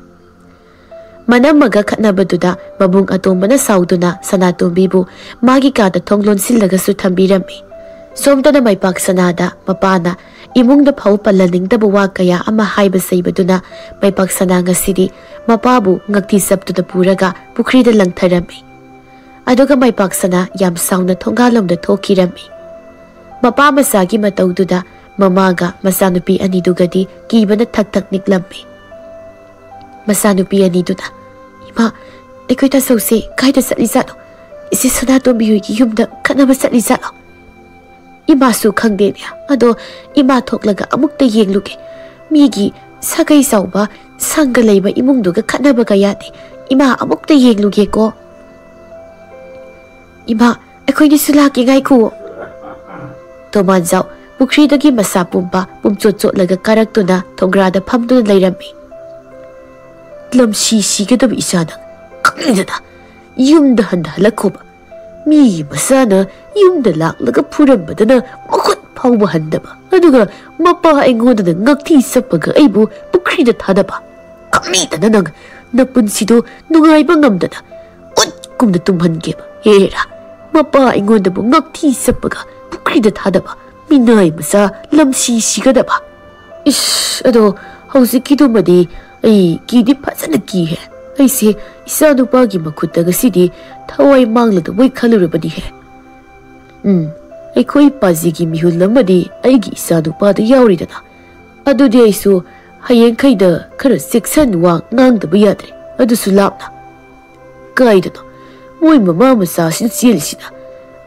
ꯃꯅꯝꯃꯒ ꯈꯠꯅꯕꯗꯨꯗ ꯃꯕꯨꯡ ꯑꯇꯣꯝꯕꯅ ꯁꯥꯎꯗꯨꯅ ꯁꯅꯥꯇꯣꯝꯕꯤꯕꯨ ꯃꯥꯒꯤ ꯀꯥꯗ ꯊꯣꯡ ꯂꯣꯟꯁꯤꯜꯂꯒꯁꯨ ꯊꯝꯕꯤꯔꯝꯃꯤ꯫ ꯁꯣꯝꯗꯅ ꯃꯥꯏꯄꯥꯛꯁꯅꯥꯗ ꯃꯄꯥꯅ ꯏꯃꯨꯡꯗ ꯐꯥꯎ ꯄꯜꯂꯅꯤꯡꯗꯕ ꯋꯥ ꯀꯌꯥ ꯑꯃ ꯍꯥꯏꯕ ꯆꯩꯕꯗꯨꯅ ꯃꯥꯏꯄꯥꯛꯁꯅꯥ ꯉꯁꯤꯗꯤ ꯃꯄꯥꯕꯨ ꯉꯛꯊꯤ ꯆꯞꯇꯨꯅ ꯄꯨꯔꯒ ꯄꯨꯈ꯭ꯔꯤꯗ ꯂꯪꯊꯔꯝꯃꯤ꯫ ꯑꯗꯨꯒ ꯃꯥꯏꯄꯥꯛꯁꯅꯥ ꯌꯥꯝ ꯁꯥꯎꯅ ꯊꯣꯡꯒꯥꯜꯂꯣꯝꯗ ꯊꯣꯛꯈꯤꯔꯝꯃꯤ꯫ ꯃꯄꯥ ꯃꯆꯥꯒꯤ ꯃꯇꯧꯗꯨꯗ ꯃꯃꯥꯒ ꯃꯆꯥꯅꯨꯄꯤ ꯑꯅꯤꯗꯨꯒꯗꯤ ꯀꯤꯕꯅ ꯊꯛ ꯊꯛ ꯅꯤꯛꯂꯝꯃꯤ꯫ ꯃꯆꯥꯅꯨꯄꯤ ꯑꯅꯤꯗꯨꯅ, ꯏꯃꯥ, ꯑꯩꯈꯣꯏ ꯇꯥꯆꯧꯁꯦ ꯀꯥꯏꯗ ꯆꯠꯂꯤꯖꯥꯠꯅꯣ? ꯏꯆꯦ ꯁꯅꯥꯇꯣꯝꯕꯤ ꯍꯣꯏꯒꯤ ꯌꯨꯝꯗ ꯈꯠꯅꯕ ꯆꯠꯂꯤꯖꯥꯠꯂꯣ? ꯏꯃꯥꯁꯨ ꯈꯪꯗꯦꯅꯦ, ꯑꯗꯣ ꯏꯃꯥ ꯊꯣꯛꯂꯒ ꯑꯃꯨꯛꯇ ꯌꯦꯡꯂꯨꯒꯦ꯫ ꯃꯤꯒꯤ ꯁꯥꯒꯩ ꯆꯥꯎꯕ ꯁꯪꯒ ꯂꯩꯕ ꯏꯃꯨꯡꯗꯨꯒ ꯈꯠꯅꯕꯒ ꯌꯥꯗꯦ꯫ ꯏꯃꯥ ꯑꯃꯨꯛꯇ ꯌꯦꯡꯂꯨꯒꯦꯀꯣ꯫ ꯏꯃꯥ, ꯑꯩꯈꯣꯏꯅꯤꯁꯨ ꯂꯥꯛꯀꯦ, ꯉꯥꯏꯈꯨꯑꯣ꯫ ꯇꯣꯃꯥꯟꯖꯥꯎ ꯄꯨꯈ꯭ꯔꯤꯗꯒꯤ ꯃꯁꯥ ꯄꯨꯝꯕ ꯄꯨꯝꯆꯣꯠ ꯆꯣꯠꯂꯒ ꯀꯥꯔꯛꯇꯨꯅ ꯊꯣꯡꯒ꯭ꯔꯥꯗ ꯐꯝꯗꯨꯅ ꯂꯩꯔꯝꯃꯤ꯫ ꯂꯝꯁꯤ ꯁꯤꯒꯗꯕ ꯏꯆꯥꯅ ꯈꯪꯗꯅ ꯌꯨꯝꯗ ꯍꯜꯂꯛꯈꯣꯕ꯫ ꯃꯤꯒꯤ ꯃꯆꯥꯅ ꯌꯨꯝꯗ ꯂꯥꯛꯂꯒ ꯐꯨꯔꯝꯕꯗꯅ ꯃꯈꯨꯠ ꯐꯥꯎꯕ ꯍꯟꯗꯕ, ꯑꯗꯨꯒ ꯃꯄꯥ ꯑꯩꯉꯣꯟꯗꯅ ꯉꯛꯊꯤ ꯆꯞꯄꯒ ꯑꯩꯕꯨ ꯄꯨꯈ꯭ꯔꯤꯗ ꯊꯥꯗꯕ꯫ ꯈꯪꯗꯅ ꯅꯪ ꯅꯄꯨꯟꯁꯤꯗꯣ ꯅꯨꯡꯉꯥꯏꯕ ꯉꯝꯗꯅ ꯎꯠꯀꯨꯝꯅ ꯇꯨꯝꯍꯟꯒꯦꯕ꯫ ꯍꯦꯔꯥ, ꯃꯄꯥ ꯑꯩꯉꯣꯟꯗꯕꯨ ꯉꯛꯊꯤ ꯆꯞꯄꯒ ꯄꯨꯈ꯭ꯔꯤꯗ ꯊꯥꯗꯕ ꯃꯤꯅꯥꯏ ꯃꯆꯥ ꯂꯝꯁꯤ ꯁꯤꯒꯗꯕ꯫ ꯏꯁ, ꯑꯗꯣ ꯍꯧꯖꯤꯛꯀꯤꯗꯨꯃꯗꯤ ꯑꯩ ꯀꯤꯗꯤ ꯐꯖꯅ ꯀꯤꯍꯦ꯫ ꯑꯩꯁꯦ ꯏꯆꯥ ꯅꯨꯄꯥꯒꯤ ꯃꯈꯨꯠꯇ ꯉꯁꯤꯗꯤ ꯊꯋꯥꯏ ꯃꯥꯡꯂꯗꯕꯣꯏ ꯈꯜꯂꯨꯔꯕꯅꯤꯍꯦ꯫ ꯑꯩꯈꯣꯏ ꯄꯥꯖꯤꯒꯤ ꯃꯤꯍꯨꯜ ꯑꯃꯗꯤ ꯑꯩꯒꯤ ꯏꯆꯥ ꯅꯨꯄꯥꯗ ꯌꯥꯎꯔꯤꯗꯅ, ꯑꯗꯨꯗꯤ ꯑꯩꯁꯨ ꯍꯌꯦꯡꯈꯩꯗ ꯈꯔ ꯆꯦꯛꯁꯟ ꯋꯥ ꯉꯥꯡꯗꯕ ꯌꯥꯗ꯭ꯔꯦ, ꯑꯗꯨꯁꯨ ꯂꯥꯞꯅ꯫ ꯀꯥꯏꯗꯅꯣ ꯃꯣꯏ ꯃꯃꯥ ꯃꯆꯥꯁꯤꯅ ꯆꯦꯜꯂꯤꯁꯤꯅ?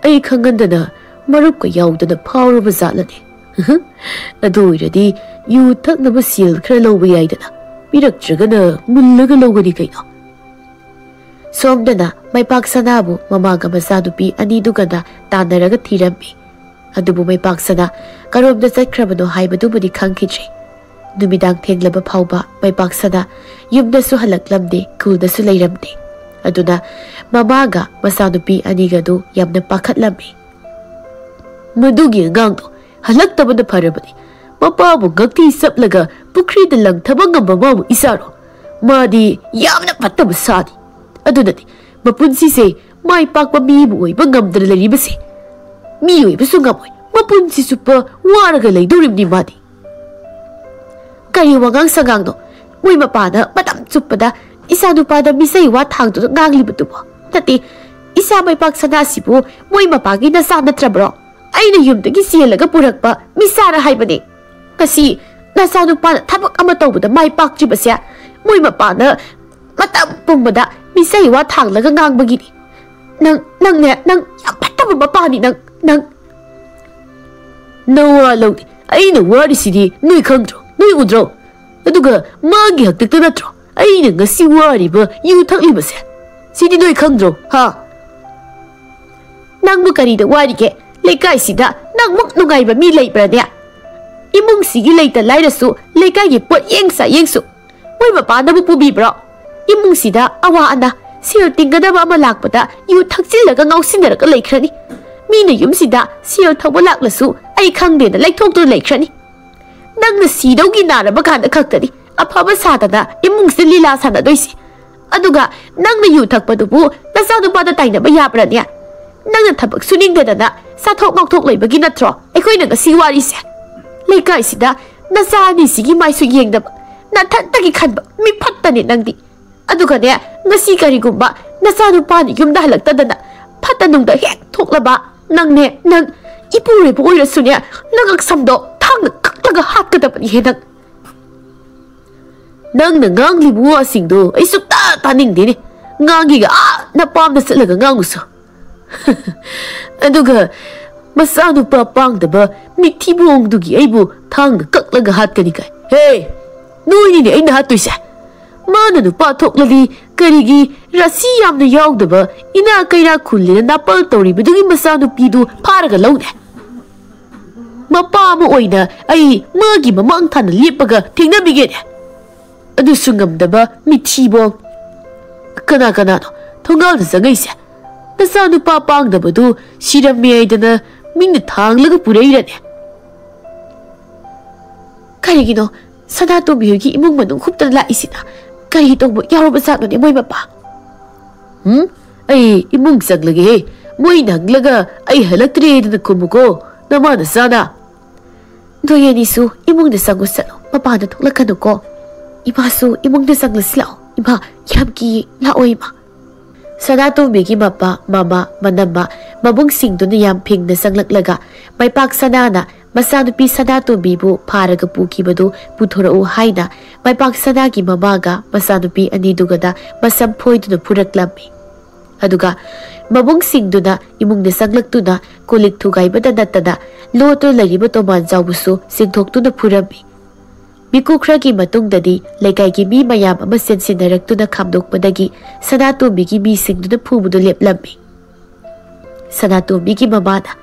ꯑꯩ ꯈꯪꯍꯟꯗꯅ ꯃꯔꯨꯞꯀ ꯌꯥꯎꯗꯅ ꯐꯥꯎꯔꯕ ꯖꯥꯠꯂꯅꯦ? ꯑꯗꯨ ꯑꯣꯏꯔꯗꯤ ꯌꯨ ꯊꯛꯅꯕ ꯁꯦꯜ ꯈꯔ ꯂꯧꯕ ꯌꯥꯏꯗꯅ, ꯄꯤꯔꯛꯇ꯭ꯔꯒꯅ ꯃꯨꯜꯂꯒ ꯂꯧꯒꯅꯤ ꯀꯩꯅꯣ꯫ ꯁꯣꯝꯗꯅ ꯃꯥꯏꯄꯥꯛꯁꯅꯥꯕꯨ ꯃꯃꯥꯒ ꯃꯆꯥꯅꯨꯄꯤ ꯑꯅꯤꯗꯨꯒꯅ ꯇꯥꯟꯅꯔꯒ ꯊꯤꯔꯝꯃꯤ꯫ ꯑꯗꯨꯕꯨ ꯃꯥꯏꯄꯥꯛꯁꯅꯥ ꯀꯔꯣꯝꯗ ꯆꯠꯈ꯭ꯔꯕꯅꯣ ꯍꯥꯏꯕꯗꯨꯕꯨꯗꯤ ꯈꯪꯈꯤꯗ꯭ꯔꯦ꯫ ꯅꯨꯃꯤꯗꯥꯡ ꯊꯦꯡꯂꯕ ꯐꯥꯎꯕ ꯃꯥꯏꯄꯥꯛꯁꯅꯥ ꯌꯨꯝꯗꯁꯨ ꯍꯜꯂꯛꯂꯝꯗꯦ, ꯈꯨꯜꯗꯁꯨ ꯂꯩꯔꯝꯗꯦ꯫ ꯑꯗꯨꯅ ꯃꯃꯥꯒ ꯃꯆꯥꯅꯨꯄꯤ ꯑꯅꯤꯒꯗꯨ ꯌꯥꯝꯅ ꯄꯥꯈꯠꯂꯝꯃꯤ꯫ ꯃꯗꯨꯒꯤ ꯑꯉꯥꯡꯗꯣ ꯍꯜꯂꯛꯇꯕꯅ ꯐꯔꯕꯅꯤ, Mapabu gakti saplaga pukri da lang thabang mamu isaro. Madi yamna patab sadi. Adunati mapunsi se mai pakpa mi boy bangam dalari base. Mi oi basungamoy mapunsi supa waraga lay durim ni madi. Kari wangang sagang no. Moy mapada matam chupada isa nupada misay wa thang to ngangli butubo. Tati isa may pagsana sibu moy mapagi na sana trabro. Ay na yumdagi siyalaga purakpa misara haibani. Kasi nasa nupada tabak amataw buda may pakjiba siya. Moy mapada matam pumbada misay wa thang laga ngang bagini. Nang yapataba mapani nang nawa lawdi. Ay na wari sidi nui kangdro nui udro. Aduga magi haktak natro. Ay na ngasi wari ba yu thakli ba siya. Sidi nui kangdro ha. Nang bukari da wari ke lekay sida nang mak nungay ba mi lay pra niya. Imong sige lay talay na su lekay ye pot yeng sa yeng su. Moy mapana mo pubi bro. Imong sida awaan na siya tingga na ba malakpada yu thaksil laga ngaw sinara ka laikrani. Mina yum sida siya thawalak la su ay kang din na laiktok to laikrani. Nang na sidaw ginara baganda kaktani apaba sata na imong silila sana doisi. Aduga nang na yu thakpadubu nasado pa na tayo na bayapra niya. Nang na tabag suning gada na sa thok ngok thok lay bagi natro ako'y nagasiwari siya. Lekay sida nasani sige may suyeng na ba natantagi kan ba mi patani nang di. Aduga niya ngasi karigumba nasano pa ni yung dahalagtada na patanong da hek thok laba nang ne nang ipure po oy raso niya nagaksamdo thang nagkaklaga hat ka dapat ihenang. Nang nangang libuwa singdo ay sukta taning din eh. Ngangi ga napam na salaga nganguso. Aduga masano pa pang daba mitibong dugi ay bu thang nagkaklaga hat ka ni kay. Hey! Nuy ni ay nahatoy siya. Mana no patok lali karigi rasi yam na yaw daba ina kay na kulli na napal tawri badugi masano pido para ka law na. Mapa mo oy na ay magi mamang tan na lipaga tingna bigyan niya. Adu sungam daba mitibong. Kana no tunggal na sangay siya. Nasano pa pang daba do siram miyay da na ming na thang laga puray na niya. Karigi no Sanato biyogi imong manung huptan la isina. Kari itong mo yaro basak no ni moy mapa. Ay imong saglagi he. Moy naglaga ay halaktri na kumuko. Naman na sana. Doya nisu imong nasango salo. Mapa na tuklakan ko. Iba su imong nasangla silaw. Iba yamki laoy ma. Sanato biyogi mapa, mama, manama, mabungsing do na yamping nasanglaglaga. May paksana na Masanupi sanato bibu paraga puki badu puthora u haina may paksana ki mamaga masanupi anidugada masampoy do na puraklammi. Aduga mabung singdo na imong nasanglak to na kulik tugay ba natada loto lariba to manjaw buso singthok to na purami. Mikukra ki matung dadi lekay ki mi mayam ama sensinarak to na kamdok padagi sanato bigi mi singdo na pumudo leplammi. Sanato bigi mamana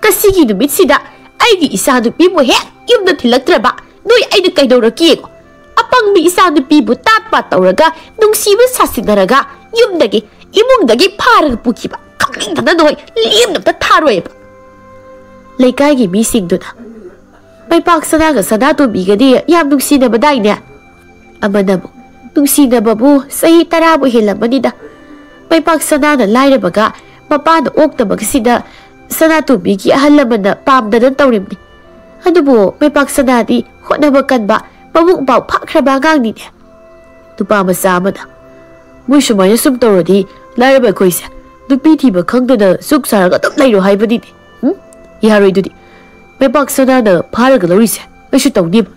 kasigi numit sida Aigi isa nupi mo hek yung na tilagtraba noy ay na kayo rakiego. Apang mi isa nupi mo tatpa tauraga nung siwa sasinaraga yung nagi imong nagi parang pukiba kaking na noy liyam na tataroy ba. Lekay gi mising do na. May paksanaga sa nato bigadi yam nung sinabaday niya. Ama na mo nung sinababu sa hitarabo hilamanida. May paksana na layra baga mapano ok na magsina Sanato bigi ahalaman na pamda ng tawrim ni. Ano mo, may paksana di, huwag ba, pamukbaw pakrabangang ni niya. Tupa masama na. Muy sumaya sumtoro di, larabay ko isa. Nagpiti ba kang na suksara ka layro hay ba di di? Iharoy do di. May paksana na parang galawin siya, may sutaw niya ba?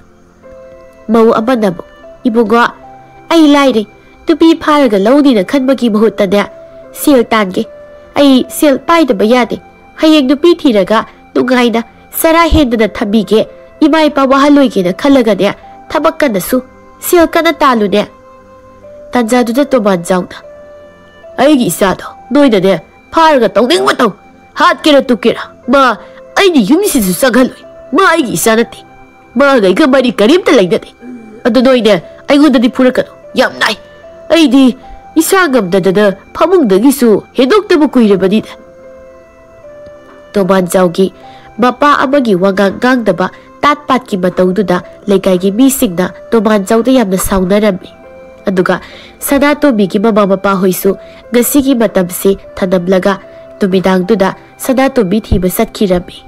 Mau aman na mo, ibo nga, ay layri, tupi parang galaw di na kan magi mahutan niya. Sil tange, ay sil pay na bayade. Hayang nupi tiraga nungay na sarahin na natabige imay pawahaloy na kalaga niya tabak ka na su siya ka na talo niya. Tanjado na tumanjaw na. Ay gisa no noy na niya para ka tawning mataw hat kira tukira ma ay ni yung sisusagaloy ma ay gisa na ti ma gay ka mani karim talay na ti at noy na ay gunda di pura ka no yam nay ay di isangam na na pamong nagisu hedok na mo kuya ba di na. Tumanjaw gi mapa amagi wagang daba tat pat ki mataududa lekai gi mi singna toman chauda yamna saunarami aduga Sanatobi ki mama mapa hoisu ngasi gi matamse thanamlaga tumidangduda Sanatobi thiba satkirami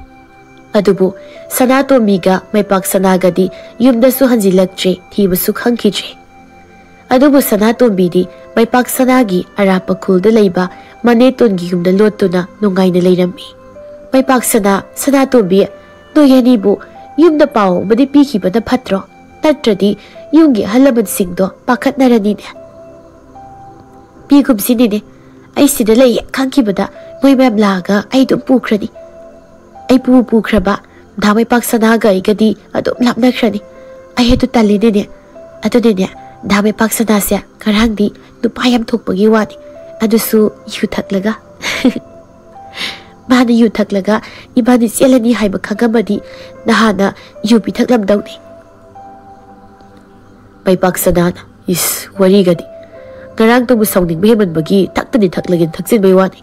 adubu Sanatobi ga maipak sanagadi yumdasu hanjilaktre thiba su khangkhitre adubu Sanatobi di maipak sanagi arapa khulda leiba maneton gi yumda lotuna nungaina leirami maipak Sanatobi no yanibu yumda pau badi piki bada phatro tatradi yungi halaban singdo pakhatnarani ne Pigumsini ne ai sida lei khangkibada moi mem laga ai dum pukhrani ai pukraba dhamai pak sanaga igadi adum lapnakhrani ai hetu talline ne adune ne dhamai pak sanasya karangdi nupa yam thokpagi wani adusu yu thaklaga Mana yu thaklaga ibani selani haiba khangamadi nahana yu pi thaklamdawni Pai pak sanana is wari gadi Garang to musawning beheman bagi taktani thaklagin thaksin baywani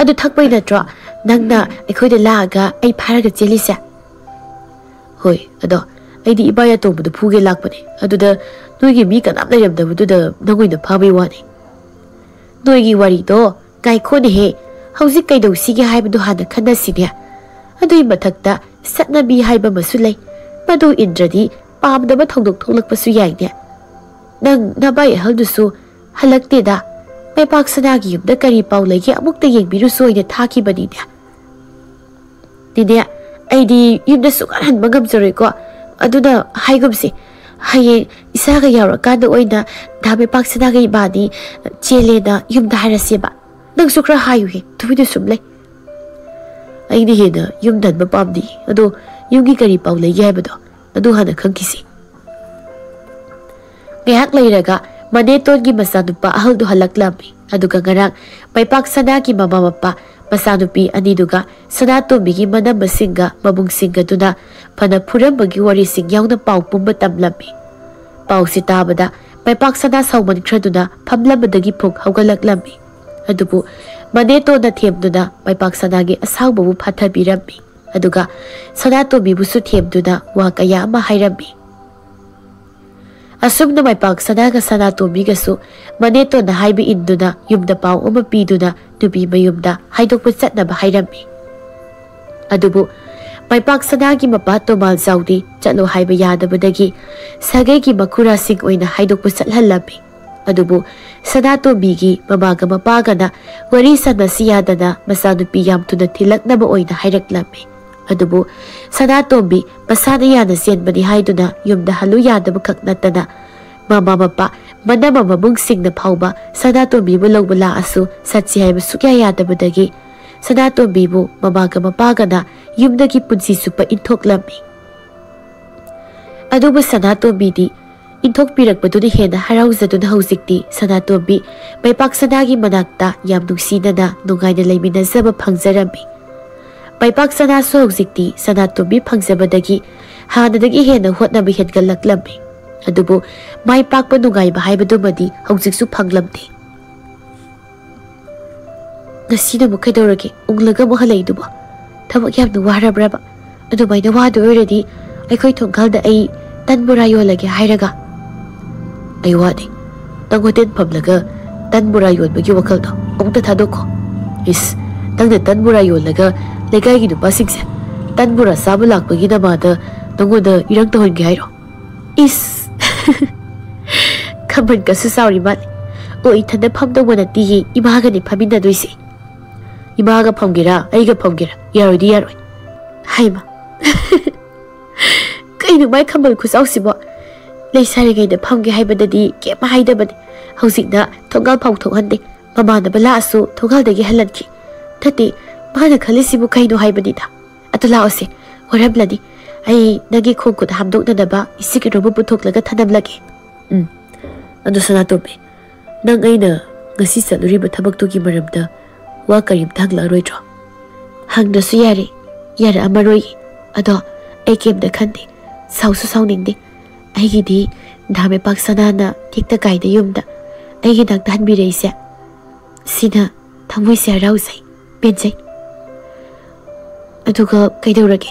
adu thakpai natra nangna aikhoida laaga ai pharaga chelisa hoi ado aidi ibaya to budu phuge lakpani aduda noigi mi kanam layamdabududa nangoina phabai wani noigi wari do kai khone he hauzik kaidau sige haibadu hana khanasine adui mathakta satnabi haiba masulai madu indradi pamdaba thongdok tholakpasu yaine nang nabai haldusu halakte da maipak sanagi yumda kari pau lagi amukta yengbiru soina thaki bani ne dine aidi yumda sukaran bangam zore ko aduna haigumsi haye isaga yawra kada oina da maipak sanagi bani chelena yumda harasiba nang sukra hayu he tubidu sumlai aidi hena yumdan bapamdi ado yungi kari pau lagi haibado adu hana khangkisi Ngayak lairaga maneton gi masanupa ahaldu halaklami aduga ngarang maipak sana ki mama mapa masanupi aniduga Sanatobi gi manam masinga mabung singa duna phana phurambagi wari sing yauna pau pumba tamlami pau sitabada maipak sana sauman khraduna phamlabadagi phuk hawgalaklami adubu maneton na themduna maipak sana gi asawbabu phathabirami aduga Sanatobi busu themduna wa kaya ama hairami Asumna maipak sanaga Sanatobi gasu maneto na haibi induna yumda pau uma piduna nubi mayumda haidokpa chatnaba hairami adubu maipak sanagi mapa tomal zaudi chatlo haiba yadabadagi sagai gi makura sing oina haidokpa chathalami adubu Sanatobi gi mamaga mapagana wari sanasi yadana masanupi yam tuna thilaknaba oina hairaklami adubu Sanatobi masana yana senbani haiduna yumda halu yadaba kaknatana mama mapa manama mabung singna phauba Sanatobi bu lawbala asu satsi haiba sukya yadabadagi Sanatobi bu mamaga mapagana yumdagi punsi supa inthoklami adubu Sanatobi di inthok pirakpaduna hena harauzaduna hauzikti Sanatobi maipak sanagi manakta yam nungsinana nungaina leiminazaba phangjarami Maipak sana so hojikti Sanatobi phangzabadagi hanadagi hena hotnaba hengalaklammi adubu maipak pa nungaiba haibadumadi hojiksu phanglamde ngasina mu kaidorage unglaga mu halaiduba thabak yamna warabraba adumaina wadu oiradi aikhoi thongkalda ai tanbura yolage hairaga ai wadi tangoten phamlaga tanbura yolbagi wakaldo amta thadoko is tangna tanbura yolaga lekai gi nupa singse tanbura sabu lakpagi namada nangoda irang tahonge hairo is khaman kasu sauri mali o ithana phamdongba nati imaga ni phamina doise imaga phamgira aiga phamgira yarodi yaroi haima kainu mai khamal khusausibo leisari gaida phamge haibadadi kema haidabani hausikna thongal phau thohande mamana bala asu thogal dagi halanki thati mana khalisibu kainu haibadida atula ose horabladi ai nagi khokut hamdoknadaba isiki robu puthoklaga thanamlage adu Sanatobi nang aina ngasi saluriba thabaktugi maramda wa karim thangla roidro hangdasu yare yara amaroi ado ai kemda khande sausu sauningde aigidi dhame pak sanana thikta kaida yumda aigi dak dhanbi reise sina thamoi se rausai penjai aduga kaidorage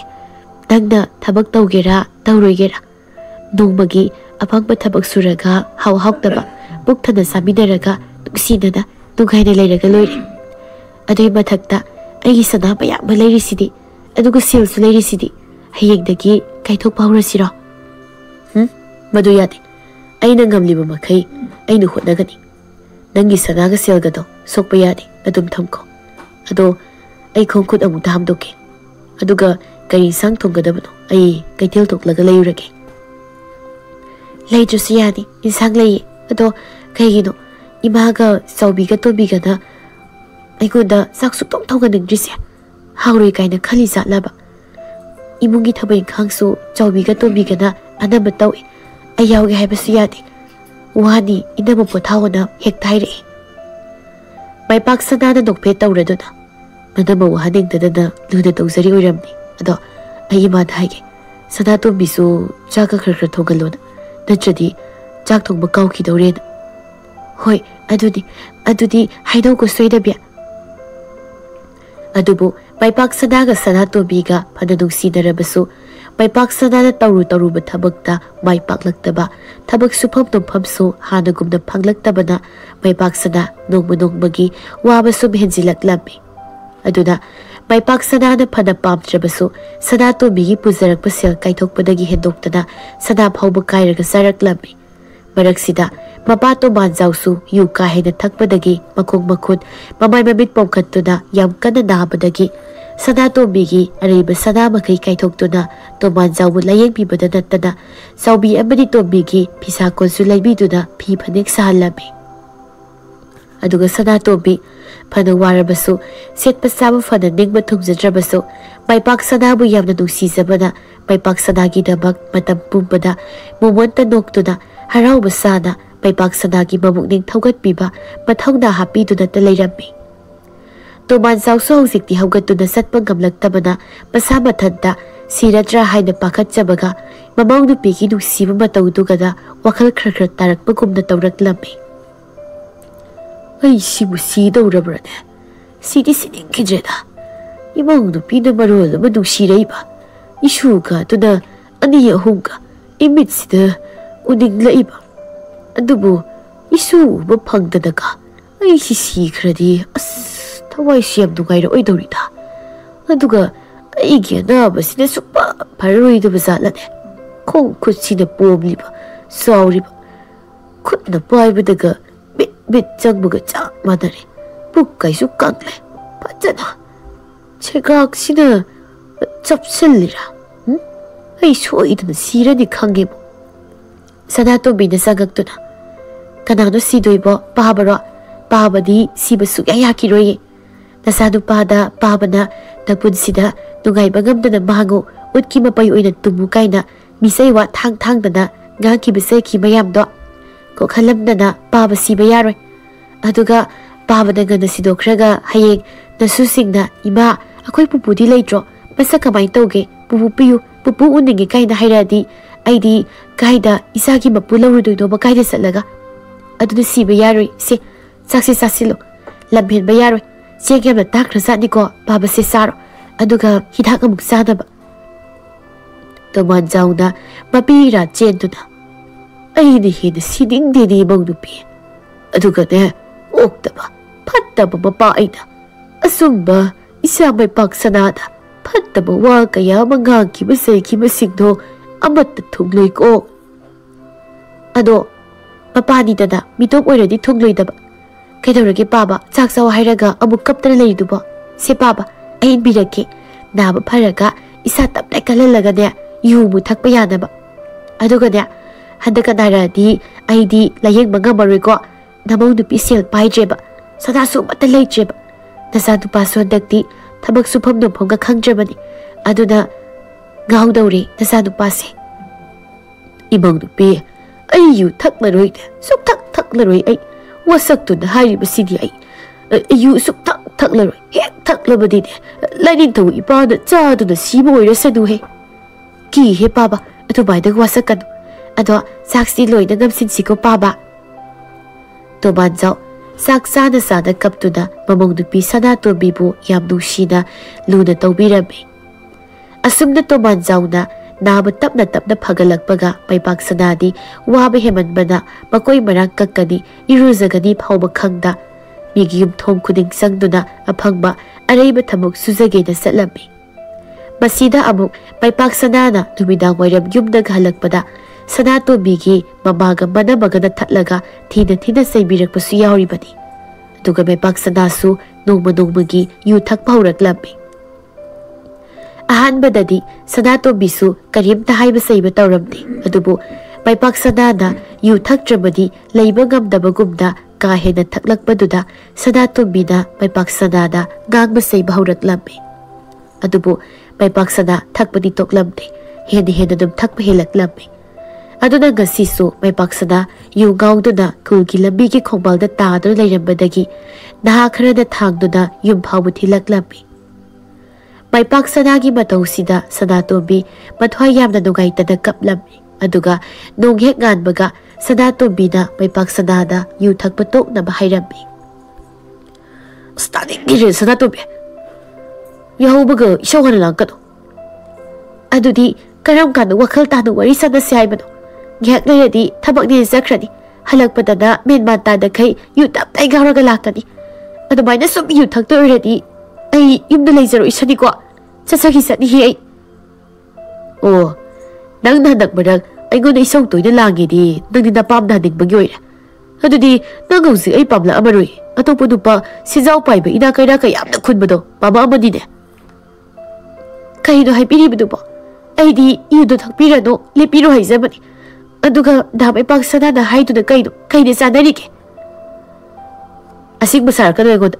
Nangna thabak tawgera tawroigera nongmagi apangba thabak suraga haw hawtaba bukthana saminaraga nungsinana nunghaina leiraga loire adui mathakta aigi sana mayam leirisidi aduga silsu leirisidi hayengdagi kaithok paurasiro madu yade aina ngamliba makai aina hotnagani nangi sanaga silgado sokpa yade adum thamko ado ai khongkhut amu tamdoke aduga kari sang thonggadabano ai kaithel toklaga leirage leitrusu yani insang lei ado kaigino imaga saubiga tobiga na aigoda saksu tom thonga ningdrise hauroi kaina khali zatlaba imungi thabai khangsu chaubiga tobiga na anamba tawi ayawge haibasu yadi wani inama pothawana hek thaire mai pak sanana nokpe tawraduna manama wahaning dadana luda tawzari oiramni ado ai ma thaige sana to bisu chaka khar thogalona natradi chak thongba kawki dawrena hoi adudi haidau ko soidabya adubu maipak sanaga sanato biga panadung sinarabasu maipak sanana tauru ba thabakta maipak laktaba thabak supam nomphamsu hanagumna phanglaktabana maipak sana nongmagi wabasu bhenjilaklambi aduna maipak sanana phana pamtrabasu sanato bigi pujarakpa sel kaithokpadagi hendoktana sana phauba kairaga saraklambi maraksida mapato manjausu yu ka hena thakpadagi makong makhut mamai mabit pomkhattuna yam kana nabadagi sanato bigi areiba sana makai kaithoktuna to manjau layeng pibada nattana saubi amadi to bigi phisa konsu laibiduna phi phanek sahalami aduga sanato bi phana warabasu setpa sabu phana ningba thumjadrabasu maipak sanabu yamna nungsijabana maipak sanagi dabak matam pumbada momanta noktuna harauba sana maipak sanagi mamukning thaugatpiba mathauda hapiduna ta leirammi toman sausu hौजिक्ति हौगतुना सत्पा gamlaktabana masa mathanta siradra haina pakhatchabaga mamau nupigi nungsiba matawdugada wakhal khar tarakpa gumna tawraklami ai sibu sidawrabrane sidi siningkijeda imau nupina marol ama nungsireiba isuga tuna ani ahumga imitsida uningleiba adubu isu ba phangdadaga ai sikhradi as thawai siam dungaira oidorida aduga aigi anabasina supa pharoidaba zatlane khong khutsina pomliba sauriba khutna paibadaga bit changbaga chak manare puk kaisu kangle pajana chegak sina chapsillira ai soidana sirani khangebo sanato bina sagaktuna kanano sidoibo pabaro pabadi sibasu yakiroye nasadu pada pabana napunsida nugai bagamdana mahango utki mapai oina tumu kaina misai wa thang dana ngaki bisai ki mayamdo ko khalamdana paba siba yaroi aduga pabana gana sidokraga hayeng nasusingna ima akoi pupudi leitro masa kamai tauge pupu piyu pupu uningi kaina hairadi aidi kaida isagi mapu lawrudoino ba kaida satlaga aduna siba yaroi se saksi sasilo lamhen ba yaroi Siagam na takrasani ko baba se saro aduga hidak amuk sanaba toman jauna mapira chentuna aini hina sining dini mangnupi aduga ne oktaba phattaba mapa aina asumba isa mai paksanada phattaba wa kaya mangang ki basai ki basingdo amatta thungloi ko ado mapani dada mitok oiradi thungloi daba Kaidorage baba chak saw hairaga amu kaptara leiduba se baba ain birake naba pharaga isa tapnai kalalaga ne yumu thakpa yanaba aduga ne handaka naradi aidi layeng manga mariko namau nupi sel paijeba sadasu mata leijeba nasa nupa sondakti thabak sufam no phonga khangjabani aduna gaudore nasa nupa se ibang nupi ayu thaklaroi suk thaklaroi ai wasaktuda hairibasidi ai yu suk thaklaroi hek thaklabadi lainin tau ipana chaduna siba oirasadu he ki he baba atubaida wasakanu ado saksi loina ngamsinsiko baba to banjau sak sana kaptuna mamong nupi sanato bibu yam nungsina luna tawbirami Asumna toman jauna naba tapna tapna phagalakpaga maipak sanadi waba hemanbana makoi marang kakkani iruzagani phauba khangda migi yumthong khuding sangduna aphangba areiba thamuk suzagena satlami. Masida amuk maipak sanana numidang wairam yumda halakpada Thoibi mamaga manamagana thatlaga thina saibirakpasu yauribani. Aduga maipak sanasu nongmagi yu thakpa hauraklammi. Ahanbadadi Thoibisu karimta haiba saiba tauramni. Adubu maipak sanana yu thaktrabadi leiba ngamdabagumda ka hena thaklakpaduda Thoibina maipak sanana ngangba saiba hauraklammi. Adubu maipak sana thakpadi toklamni. Hena dum thakpa helaklammi. Aduna ngasisu maipak sana yu gauduna kulgi lambigi khongbalda taaduna leirambadagi naha kharana thangduna yum phaubu thilaklammi. Maipak sanagi matausida Thoibi mathwai yamna nungaitana kaplammi. Aduga nonghek nganbaga Thoibina maipak sanada yu thakpa toknaba hairammi. Staningi Thoibi yahaubaga ishawhana langkano. Adudi karam kanu wakhal tanu wari sanase haibano. Ngek layadi thabakni zakrani halakpadana menman tada kai yu tap tai gauraga laktani. Adumaina sum yu thakto iradi ai yumda leizaro isani ko chachagi sani hi ai. Oh nang nanak barang ai ngona isong toina langi di nangni napam na dingbagi oira. Adudi nang hausi ai pamla amaroi atopa nupa sijau paiba ina kaira ka yamna khunbado mama amani ne. Kaino haipiribadu ba ai di yudo thakpirano lepiro haizabani. Aduga maipak sanana haiduna kaino sanarike. Asingba sarakano aigoda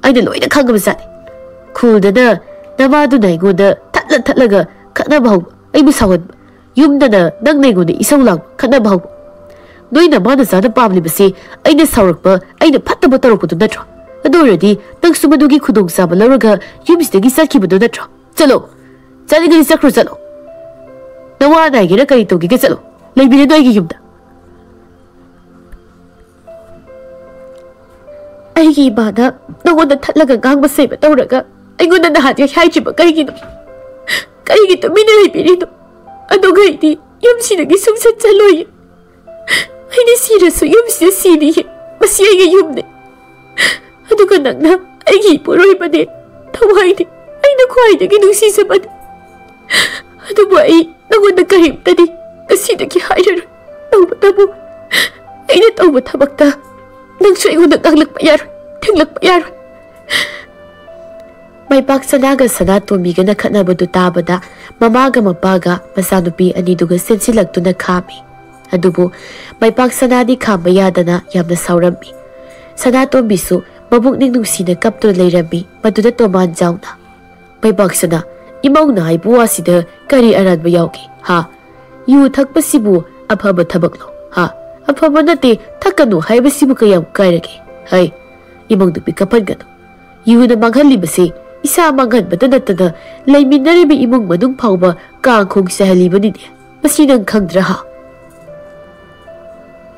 aina loina khangaba sani. Khuldana namaduna aigoda thatlaga khatnaba hauba aibu sawanba. Yumdana nangna aigoda isau lang khatnaba hauba. Noina mana zana pamlibasi aina saurakpa aina phattaba tarakpadu natro. Adu oradi nangsu madugi khudongchaba laraga yumsidagi satkibadu natro. Chalo chanigani sakro chalo. Nawana aigera kari togige chalo. Leibirado aigi yumda. Aigi imana nangonda thatlaga ngangba saiba tauraga aingonda nahadi haitriba karigino. Karigi tumina leibirido. Aduga aidi yumsidagi sungsat chaloye. Aina sirasu yumsida siriye. Masi aigi yumne. Aduga nangna aigi ipuroibane. Thawaini aina khwaidagi nungsisabane. Adubu ai nangonda karimtani Kasidagi hairaro tawbatabu aina tawba thabakta nangsu aigonda nganglakpa yaroi thenglakpa yaroi. Maipak sanaga Thoibigana khatnabadu tabada mamaga mapaga masanupi aniduga sensilaktuna khami. Adubu maipak sanadi khamba yadana yamna saurammi. Thoibisu mabukning nungsina kaptuna leirammi maduda toman jauna. Maipak sana imauna haibu asida kari aranba yaugi ha. Yu thakpasibu afaba thabaklo ha afaba nate thakanu haibasibu kayam kairage hai imang dupi kapangano yu na manghalibase isa manghanbada natana leiminaribi imung madung phauba kangkhong sahalibani ne masi nang khangdra ha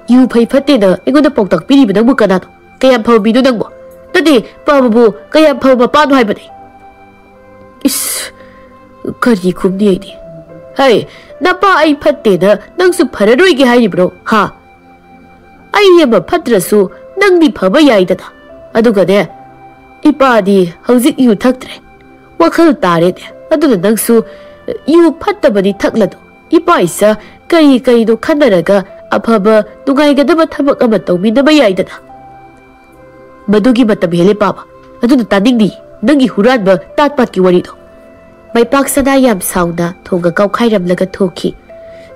yu phai phatte na engoda poktak piribi nang bukana kayam phawbinu nangbo nate pababu kayam phawba panu haibani is kari khumni aidi hai napa ai phatte da nangsu phararoi ge hairibro ha ai yema phatrasu nangdi phaba yaidana aduga de ipadi hauzik yu thaktre wakhal tare de aduga nangsu yu phattabani thakladu ipa isa kai do khanaraga aphaba nungaigadaba thabak ama tawminaba yaidana madugi matam hele paba aduga taningdi nangi huranba tatpat ki wari do. Maipak sana yam sauna thonga kaukhairamlaga thoki.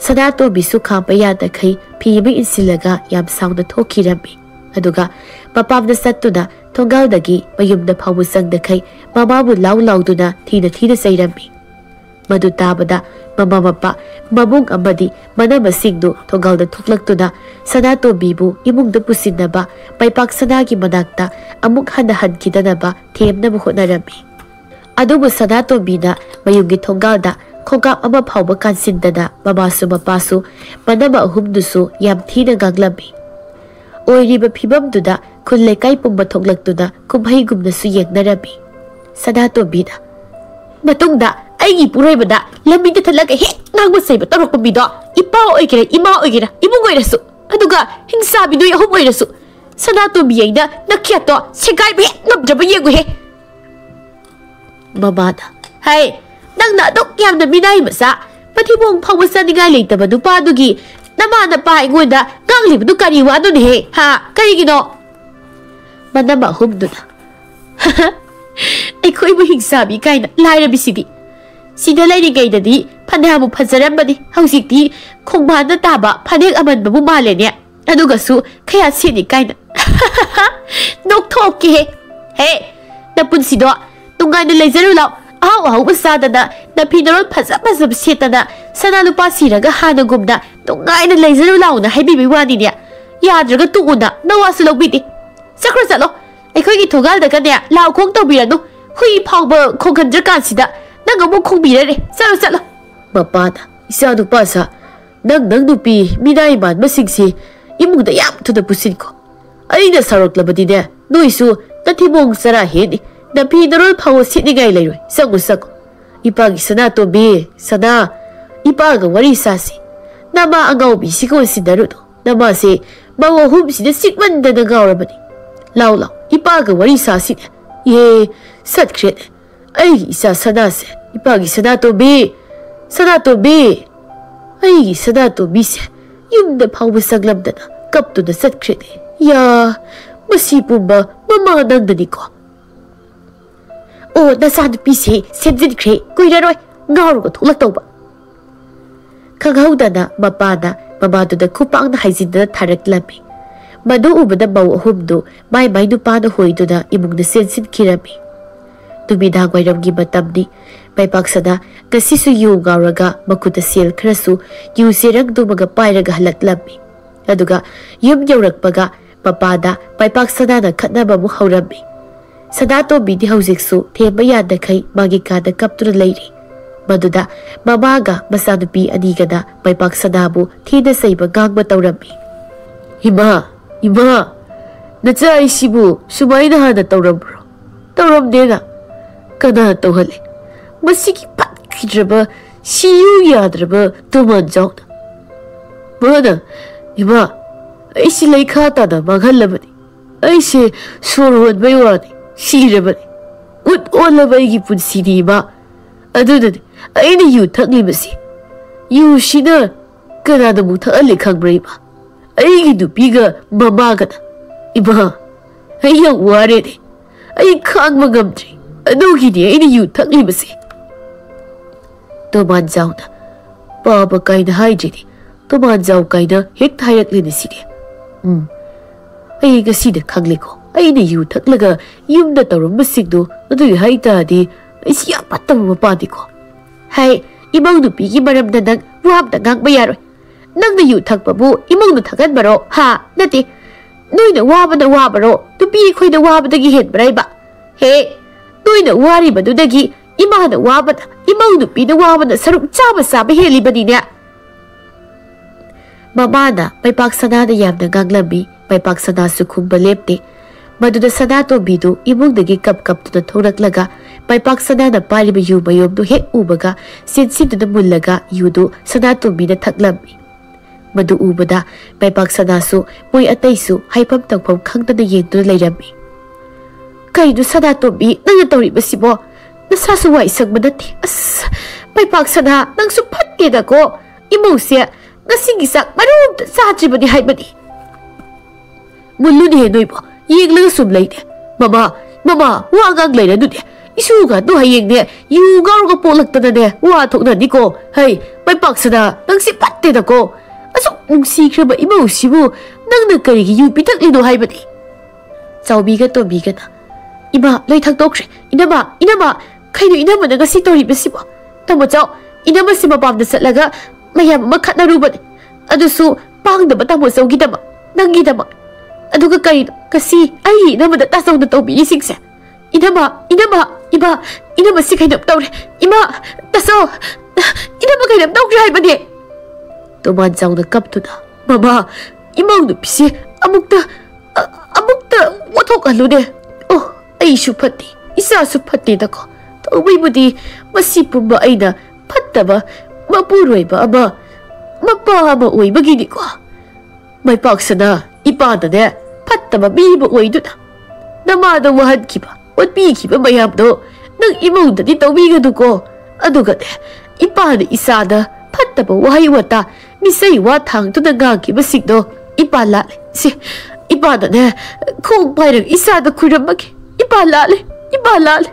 Thoibisu khamba yada khai phiyama insilaga yam sauna thokirammi. Aduga mapamna sattuna thongaldagi mayumna phawmu sangda khai mamabu lauduna thina sairammi. Madu tabada mama mapa mamung amadi manamasingdu thongalda thuklaktuna Thoibibu imungda pusinnaba maipak sanagi manakta amuk hana hankidanaba themnaba hotnarammi. Adubu Thoibina mayumgi thongalda khongap ama phawba kansindana mamasu mapasu manama ahumdusu yam thina nganglammi. Oiriba phibamduda khunlekai pumba thoklaktuna kumhaigumnasu yengnarammi. Thoibina matungda Eigi purebada lambi da thalaga he nangba saiba tarok bido ipa oigera ima oigera imung oirasu aduga hingsa bidu yahum oirasu sanato biyaida nakyato segai be ngabjaba yegu he babada hai nang na dok yamna minai masa pathibong phawsa ningai leitaba dupa dugi nama na pa ingoda gangli du kari wa du he ha kari gino manama humduna ekhoi bu hingsa bi kaina laira bisidi sida lairi gaidadi phanamu phajarambani hausikti khongbana taba phanek aman babu male ne aduga su khaya sini kaina nok thok ke he na punsido tungai na leizaru law aw aw basada da na pinarol phaja phaja setana sana lupa siraga hana gumda tungai na leizaru law na haibi bi wani ne yadraga tuuna nawasu lobidi sakra salo ekhoi gi thogal da ka ne law khong tobiranu hui phawba khongkhanjar kansida nang amu khongbirare salo salo bapada isa du pasa nang dupi minai man masingsi imungda yam thuda pusin ko aina saroklabadi ne noisu tathibong sara hedi na pinarol phaw sitnigai leiroi sangu sako ipagi sana to be sana ipaga wari sasi nama angau bi sikon sidaru do nama se bawo hum sida sikman da gaurabani law law ipaga wari sasi ye satkret ai isa sana se ipagi sana to be ai sana to bi se yumda phaw saglamdana kaptu da satkret ya masi pumba mama nangdani ko o nasad pise sebjin kre kuiraroi ngarugo thulak toba khaghaudana mapana mamadu da khupang na haijinda tharaklami madu ubada baw humdu mai mai nupa na hoiduna imungda sensin kirami tumida goiramgi matamni paipaksada kasisu yu gauraga makuta sel khrasu yu serang dumaga pairaga halaklami aduga yum yaurakpaga mapada paipaksada na khatnaba mu haurami sadato bidi haujiksu theba yada khai magi kada kaptura leiri maduda mamaga masanupi anigada paipak sadabu thida saiba gangba taurami ima nacha aisibu sumaina hana tauramdena kana tauhale masiki patkidraba siyu yadraba tuman jauna mana ima aisi leikha tada maghalabani aise sorhon baiwani Sirabani ut olabai punsini ba adudani aina yu thakli yu shina kana da mu thakali khangbrai ba aigi dupiga mamaga iba ayang ware ne ai khangma gamdri adugi ne aina yu thakli to man jauna baba kaina haijini to man jau kaina hek thairakli ne sine ai ga sida khangliko aina yu thaklaga yumda tawramba sigdo adu haita di isi apatta mapadi ko hai imang nupi gi maramda nang wabda ngangba yaroi nang na yu thakpa bu imang nu thakan baro ha nati noina wabaro tupi khoi da wabda gi het brai ba he noina wari badu dagi ima da wabada imang nupi da wabada saruk chaba saba heli bani ne mamana paipak sana da yamna nganglambi paipak sana su khumba lepte maduda sadato bidu imungdagi kap tuna thoraklaga paipak sadana pariba yu mayomdu hek ubaga sinsiduna mullaga yudu sadato bina thaklambi madu ubada paipak sadasu moi ataisu haipam tangpham khangdana yengduna leirami kaidu sadato bi nanga tori basibo nasasu wai sangbadati as paipak sada nangsu phatte da ko imungse ngasingi sak marum sajibani haibani mulluni he noibo yeglaga sum leide mama wa gang leida du de isu ga du hayeng de yu garuga polakta de wa thokna ni ko hey pai paksada nang si patte da ko asu ungsi khaba imu sibu nang na kari gi yu pitak lido haibani chawbi ga to bi ga na iba lei thak tokre inaba khaidu inaba na ga si tori besibo tamo chaw inaba si mapam da satlaga mayam makhatna rubat adusu pang da batamo saugi dama nangi dama aduga kai kasi ai nama da tasau da tobi sikse inaba si kai dap tawre ima tasau inaba kai dap tawre hai bade to man jang da kap tu da mama imang du pisi amukta wathok alu de oh ai su phatti isa su phatti da ko to Thoibi masi pumba aina fattaba mapuroiba ama mapa ama oibagini ko. May paksana ipada ne fattaba biba oiduna. Namada wahadkiba watbikiba mayamdo nang imawdadi tawbigadu ko. Aduga ne ipada isada fattaba wahay wata misay wathang to nagaki basigdo ipalale si ipada ne kong pairang isada kuramagi ipalale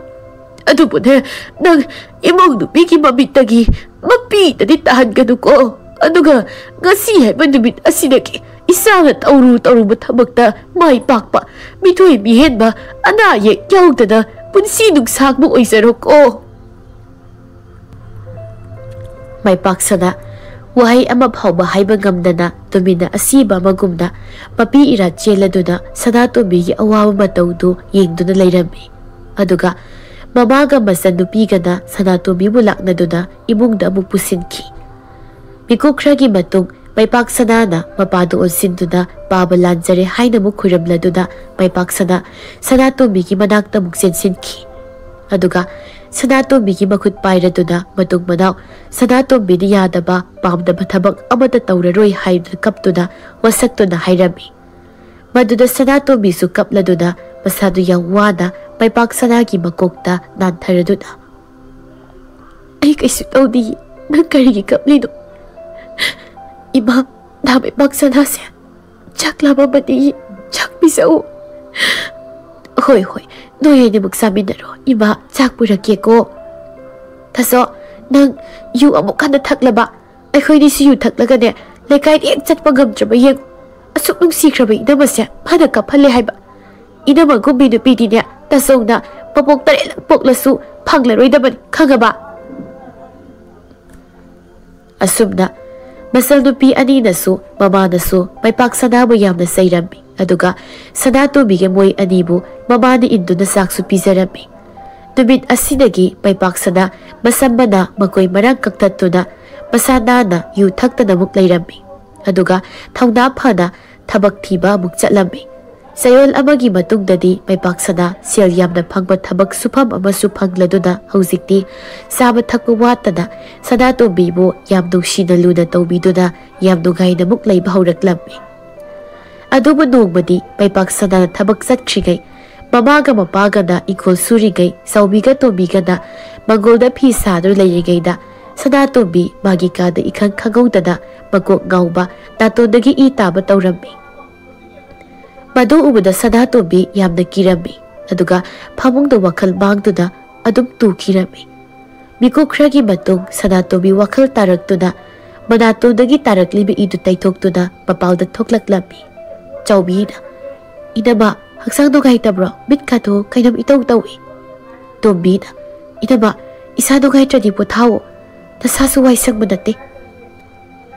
adubo ne nang imawdu biki mabitagi mapitadi tahan gadu ko. Aduga ngasi haiba numit asidaki isana tauru bathabakta mai pakpa Thoibi henba anaye yaudana punsi nugsakmo oisaro ko. May paksana wahay ama phawba haiba ngamdana tumina asiba magumna mapi ira cheladuna Thoibi gi awawa matawdu yengduna leirami. Aduga mamaga masanupigana Thoibi bu laknaduna imungda amuk pusinki. Mikukhragi matung may paksana na mapado onsinduna baba lanjare haina muk khuramladuna may paksana Thoibi gi manakta muk sensinki. Aduga Thoibi gi makhut pairaduna matung manaw Thoibi ni yadaba pamdaba thabak amata tawraroi haiduna kaptuna wasaktuna hairami. Maduda Thoibi su kapladuna masadu yang wana may paksana gi makokta nantharaduna. Ay kaisu tawdi nang karigi kaplino. Ima na may paksana siya chaklaba badi chak bisao. Hoy noy ni magsabi na ro ima chak purake ko. Taso nang yu amuk ka na taklaba ay koy ni si yu taklaga ne lekay di chat pagamtraba yeng asuk nung sikraba inama siya hana kaphale haiba. Inama gumbino piti niya tasong na papok tare lang poklasu panglaroy naman kagaba. Asum na masal nupi ani nasu mama nasu may paksana mo yam na sayrami. Aduga Thoibi gi moy anibu mama ni indo na saksu pizarami. Numit asinagi may paksana masamba na makoy marang kaktatto na masana na yu thakta na muk layrami. Aduga thawna phana thabak thiba muk chatlami. Sayol amagi matungdadi may paksana siyal yamna phangba thabak supam amasu phangladuna hauzikti saba thakpa watana Thoibi bu yam nungshina luna tawbiduna yam nungay na muk layba hawraklami. Aduba nongmadi may paksana thabak satkrigay mamaga mapaga na ikol surigay saubiga Thoibiga na mangolda pisado layrigay na Thoibi magika da ikang kagawda na magkok ngawba natondagi itaba tawrami. Madu ubada Thoibi yamna kirami. Aduga pamungda wakal mangduna adum tukirami. Mikukhragi matung Thoibi wakal taraktuna manatondagi taraklibi idu taytoktuna mapalda thoklaklami. Chawbi na inama haksang dugay tabro mitkato kainam itaw tawi. Thoibi na inama isa dugay tradi puthawo nasasuway sang manate.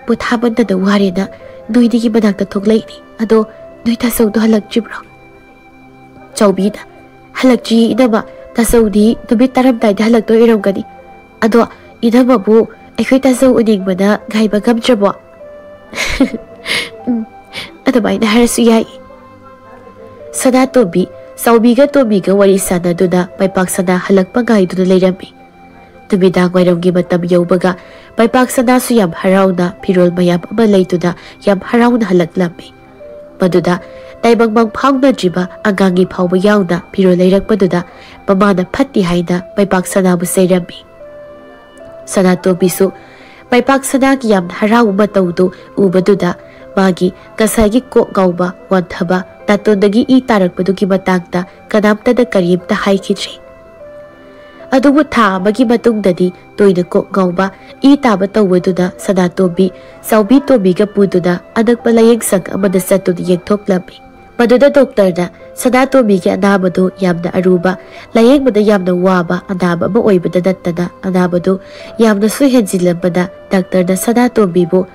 Puthaman na Wari na nuydigi manakta thoklay ni ado noy tasaw do halagjibro. Chawbi na halagji inama tasaw di numit taramday na halagdo irong gani. Ado inama bu ay ko'y tasaw uning mana gay magamtrabo. Ano ba na harasu yay? Thoibi saubiga Wari sana doon may paksana halagpagay doon na layrami. Tumidang wayrong gimatam yawbaga may paksana su yam haraw na pirol mayam amalay doon na yam haraw na halaglami. Maduda taibang mangpang na jiba ang gangi pawmayaw na pirol layrak maduda mamana pati hay na may paksana mo sayrami. Thoibi su may paksana kiyam haraw matawdo ubaduda magi kasagi ko ngawba wanthaba natondagi itarakpadu gi matangta kanamta na karimta haykitri. Adubu tha magi matungdadi toyna ko ngawba itaba tawwaduna Thoibi saubi Thoibiga puduna anagpalayag sang amada satun yengthoklami. Maduda doktor na Thoibi gi anabado yamna aruba layag mada yamna waba anaba maoybada nattana anabado yamna suhenjilambada doktor na Thoibi bu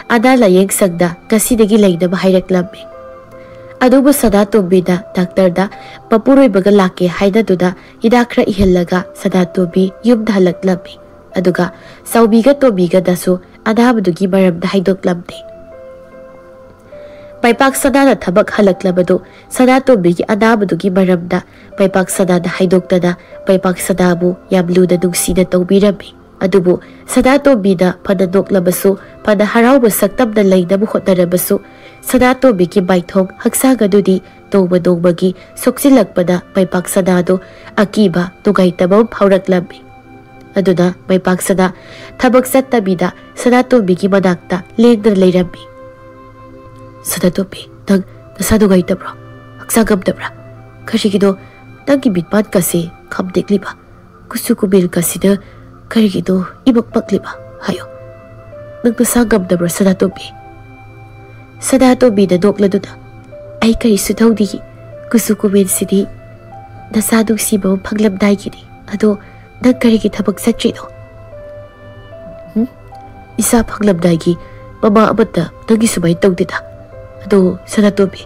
ana layag sangda kasidagi layna mahayraklami. Adubu Thoibi na doktor na mapuroy baga laki hayna duna hidakra ihilaga Thoibi yumna halaklami. Aduga saubiga Thoibiga dasu anabadugi maramda haydoklamni. Maipak Sadana Tabak Halaklabado, Sadatobi Anabadugi Maramda, Maipak Sadana Haidoktada, Maipak Sadabu, Yamluda Nuksida Tobirabi. Adubu, Sadatobi da Panadok Labaso, Panaharao Saktam the Lainabu Hotarabaso, Sadatobi ki Baitong, Haksagadudi, Dogmadogmagi, Soxilakpada, Maipak Sadado, Akiba, Tugaitabam Pauraklabi. Aduna, Maipak Sada, Tabak Satabida, Sadatobi ki Manakta, Lender Lairabi. Sadatobi, Nang, Nasadugaitabra, Haksagabdabra, Kashikido, Nangi Bitman Kasi, Kam Dekliba, Kusukubil Kasida, Karigido, Ibakpakliba, Hayo. Nang nasagabdabra Sadatobi. Sadatobi na Dokladuna, ay Karisutawdi, Kusukubil Sidi, Nasadong Siba Panglamday Gini, Ado, Nang Karigit Habag Satrido. Isa Panglamday Gi, Mama Amata, Nangisumay Tawdita. Ado, Sadatobi,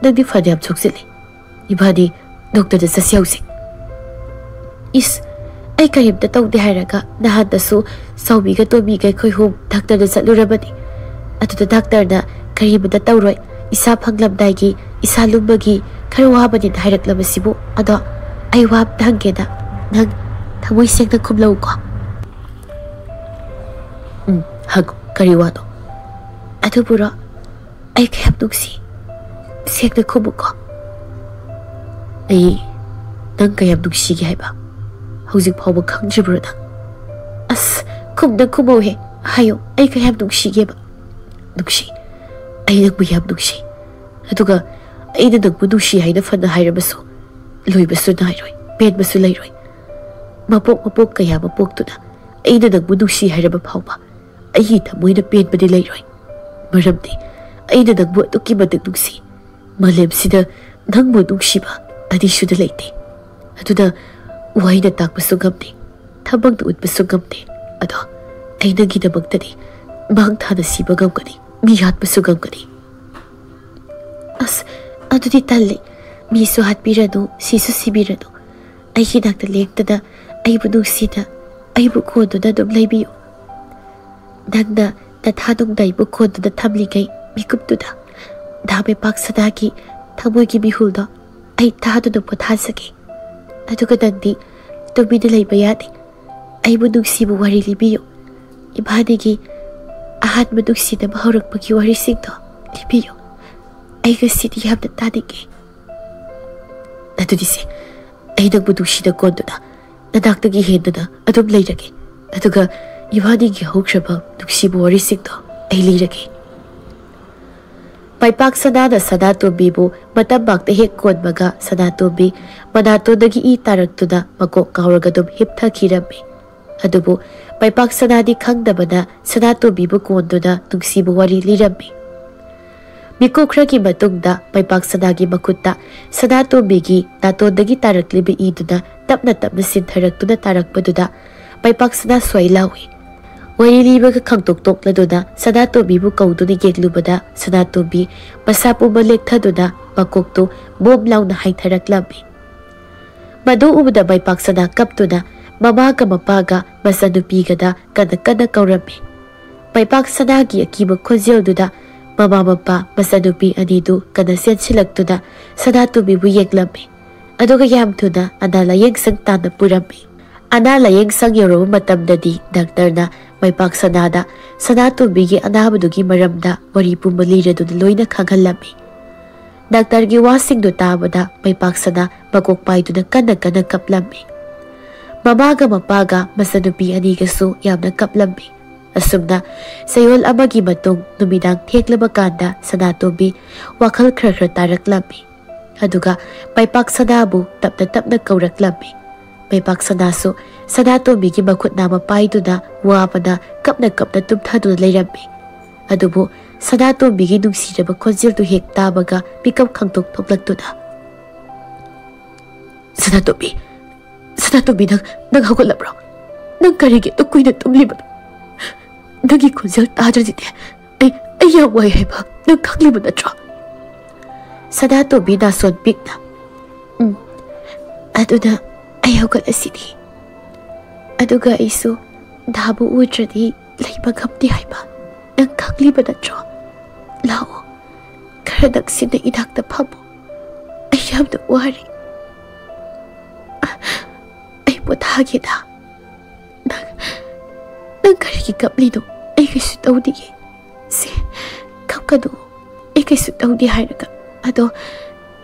nang di fanyam suksili. Ibadi, doktor da sa siyawsing. Is, ay karim na tawag di haraga, nahan na so, sawbi ka tuwi kay koy hum, daktar na sa lurabadi. Ato na daktar na, karim na tawroy, isa panglamday gi, isa lumagi, karuwaban na harak laman sibo. Ado, ay wab na hangge na, nang tamoy siyang na kumlaw ko. Hago, kariwano. Ato pura, ay kayap nungsi. Siyang na kumuko. Ay, nang kayap nungsi gaya ba? Hawsing pawag kang jibro na. As, kum nang kumohe. Hayo, ay kayap nungsi gaya ba? Nungsi. Ay nang mayap nungsi. Ato ka, ay na nang manungsi ay na fan na hayra baso. Loy baso na hayroy. Ben baso layroy. Mapok kaya mapok to na. Ay na nang manungsi hayra mapaw ba? Ay hita mo'y na ben ba ni layroy. Maram di. Ay na nagbuat o kimadag nungsi. Malem sina nang mo nungsi ba? Adi siya na laiti. Ato na, uway na tak masungam ni. Tabang doon masungam ni. Ato, ay nang ginamang tani. Mahangta na si magam ka ni. Mihat masungam ka ni. As, ato di tali. Miso hat birano, siso si birano. Ay hinagtaling na ay bunungsi na. Ay bukono na numlay biyo. Nang na, natanong na bukono na tamligay. Mikupto na, damay paksadagi, tamoy gimihul na, ay tado na potasagi. Ano ka nandi, tuminalay bayani, ay manungsi mo wari libiyo. Ibanigi, ahan manungsi na mahurag magiwarising to, libiyo. Ay kasi niyam na tanigi. Ano disi, ay nang manungsi na kondo na, nanaktagihin na atong layragi. Ano ka, ibanigi hong siya bang nungsi mo warising to, ay layragi. Maipak Sadana Sadatobi bu matambak na hikon maga Sadatobi manato nagi itarag to na magkok kahuragadom hipta kirami. Adubo, Maipak Sadani kang naman na Sadatobi bu kondo na nungsi mo wari lirami. Mikokra ki matong na Maipak Sadagi makuta Sadatobi gi nato nagi tarag libi ito na tap na sintarag to na tarag pa do na Maipak Sada sway lawi. Wari liba ka kang tuktok na doon na Sadatobi bu kaudo ni Gegluba na Sadatobi masapo malikta doon na magkukto bumlaw na hay tarak lambi. Madoon na may paksanakap doon na mamaga mapaga masanupiga na kana kaurami. May paksanagi akimang konsil doon na mamamapa masanupi anido kana silag doon na Sadatobi bu yeglambi. Ano kayam doon na analayag sang tanang purami. Analayag sang yaro matam na di daktar na may paksanada, Sadatobi gi anabadugi maramda, wari pumalira doon loy na kagalami. Daktar gi wasing do tama na may paksana, magkukpay doon ng kanag kaplami. Mamaga mapaga, masanubi anigaso, yam ng kaplami. Asum na, sayol amagi matong numinang teklabaganda, Sadatobi, wakal tarak lami. Aduga, may paksanabo, tap na kaurak lami. May paksanaso, Sadatobi gi makut na mapay doon na wapa na kap na tumtado na layrambi. Adubo, Sadatobi gi nungsi na magkonsil to hek tamaga pikap kang tuktok doon na. Sadatobi naghagol na bro. Nang karigit o kuy na tumliban. Nagi konsil tajar dite. Ay yaway hay ba? Nagkagliban na tro. Sadatobi na sonpik na. Ano na, ayaw ka na sini. Aduga iso, dabo udradi, lay maghamdi hay ba? Nagkagliban na tro. Lao, खरा नक्सिना इनाक्ता फमो आई यामना वारी आई पोथागेदा नंग करिगी कपलिनो आई कैसु तौदिगे से कपकदो आई कैसु तौदि हायरगा अदो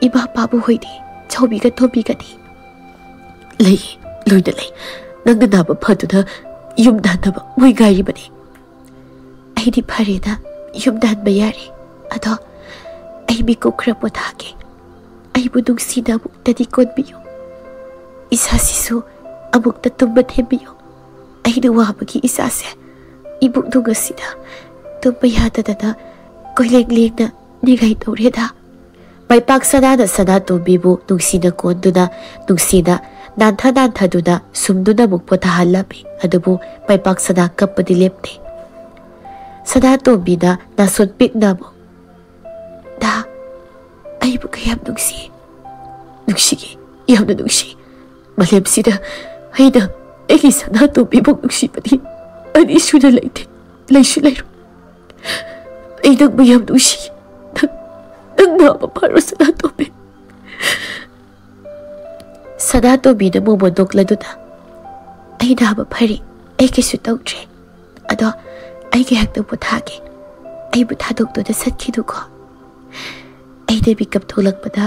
इबा पाबु होइदि चौबिगा थोबिगादि लई लोइना लई नंग नाबा फदुना yum दानबा मोइ गारिबने आइदि फरेदा युम दानबा यारे अदो आई मिको खरा पोथागे आइबु नुंगसिना अमुक्तदि कोनबियो इसासिसु अमुक्ता तुम्बा थेबियो आइना वाबगी इसासे इबुक नुंगसिना तुम्बा याददना कोइलेंग लेंगना निगाइ तौरेदा माइपाक सदाना सदातोंबीबु नुंगसिना कोन्दुना नुंगसिना नान्था नान्थादुना सुमदुना मुक पोथाहल्लाबि अदुबु माइपाक सदा कप्पदि लेप्ते सदातोंबीना नासोन पिकनाबु दा आइबु कयाम नुंगसि नुंगसिगे यामना नुंगसि मलेमसिदा हैना एगी सदातोंबीबु नुंगसिबदि अनि सुना लैते लैसु लैरु आई नंगबु याम नुंगसि नंग नाबा फारो सदातोंबी सदातोंबीना मोमो नोक्लदुना आई नाबा फरे आई कैसु तौद्रे अदो आई गैहक्ता पोथागे आइबु थादोक्तुना सत्खिदुको आइना मिकप थोलक्पदा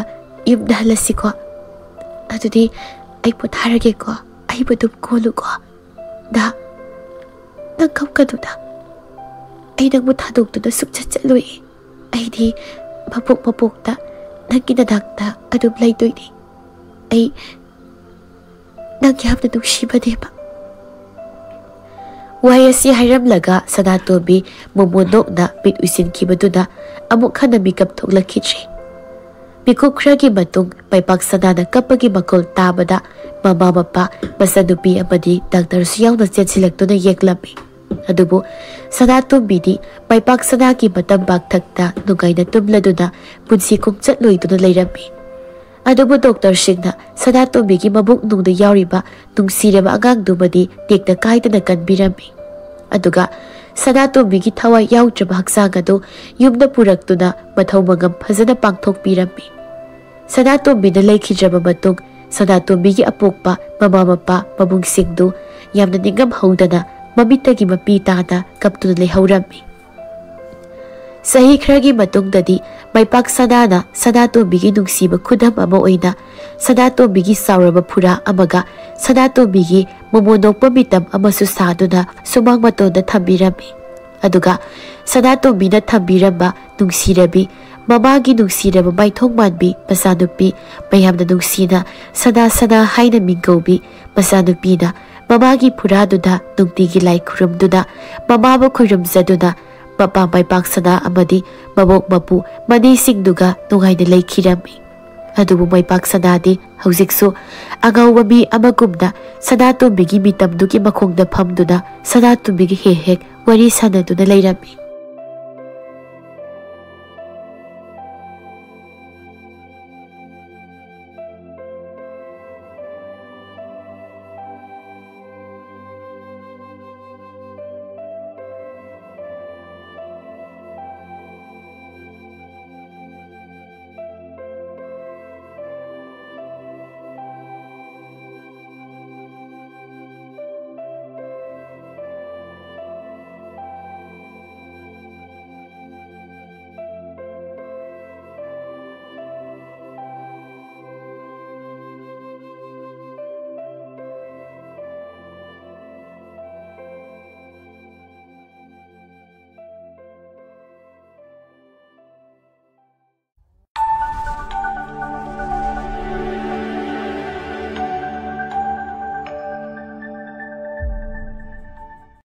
युमदा हल्लसिको अदुदि आई पोथारगेको आइबु दुम कोलुको दा नंग कपकदुना आई नंगबु थादोक्तुना सुकचत चलुई आइदि मपोक मपोक्ता नंगी नदाक्ता अदुम लैदोइनि आई नंग यामना नुंगसिबनेबा वायसी हायरमलगा सदातोंबी मोमो नोकना मिट उसिनखिबदुना अमुक हन्ना मिकप थोक्लखिद्रे मिकुप खरागी मतुंग माइपाक सदाना कप्पगी मकोल ताबदा ममा मपा मसनुपी अमदि डाक्टरसु यावना चेनसिलक्तुना येक्लम्मी अदुबु सदातोंबीदि माइपाक सदागी मतम बागथक्ता नुंगाइना तुमलदुना पुंसि खोंगचतलोइदुना लैरम्मी अदुबु डॉक्टरसिंगना सदातोंबीगी मबुक नुंगदा याउरिबा नुंगसिरबा अगांगदुमदि टेक्ना काइदना कनबिरम्मी अदुगा सदातोंबीगी थवाइ याउद्रबा हक्सांग अदु युमदा पुरक्तुना मथौ मंगम फजना पांगथोकपिरम्मी सदातोंबीना लैखिद्रबा मतुंग सदातोंबीगी अपोक्पा ममा मपा मबुंगसिंगदु यामना निंगम हौदना ममित्तगी मपी ताना कप्तुना लेहौरम्मी सही खरागी मतुंगददि माइपाक सदाना सदातोंबीगी नुंगसिबा खुदम अमा ओइना सदातोंबीगी साउरबा फुरा अमगा सदातोंबीगी मोमो नोक्पा मितम अमसु सादुना सुमांग मतोंदा थम्बिरम्मी अदुगा सदातोंबीना थम्बिरम्बा नुंगसिरबी ममागी नुंगसिरबा माइथोंग मानबी मसानुपी मयामना नुंगसिना सदा सदा हाइना मिंगौबी मसानुपीना ममागी फुरादुदा नुंगतिगी लाई खुरुमदुदा ममाबु खुरुमजदुना मपा माइपाक सदा अमदि मबोक मपु मनीसिंगदुगा नुंगाइना लैखिरम्मी अदुबु माइपाक सदादि हौजिकसु अगाउबा मी अमगुमना सदातोंबीगी मितमदुगी मखोंगदा फमदुना सदातोंबीगी हेक हेक वारी सानदुना लैरम्मी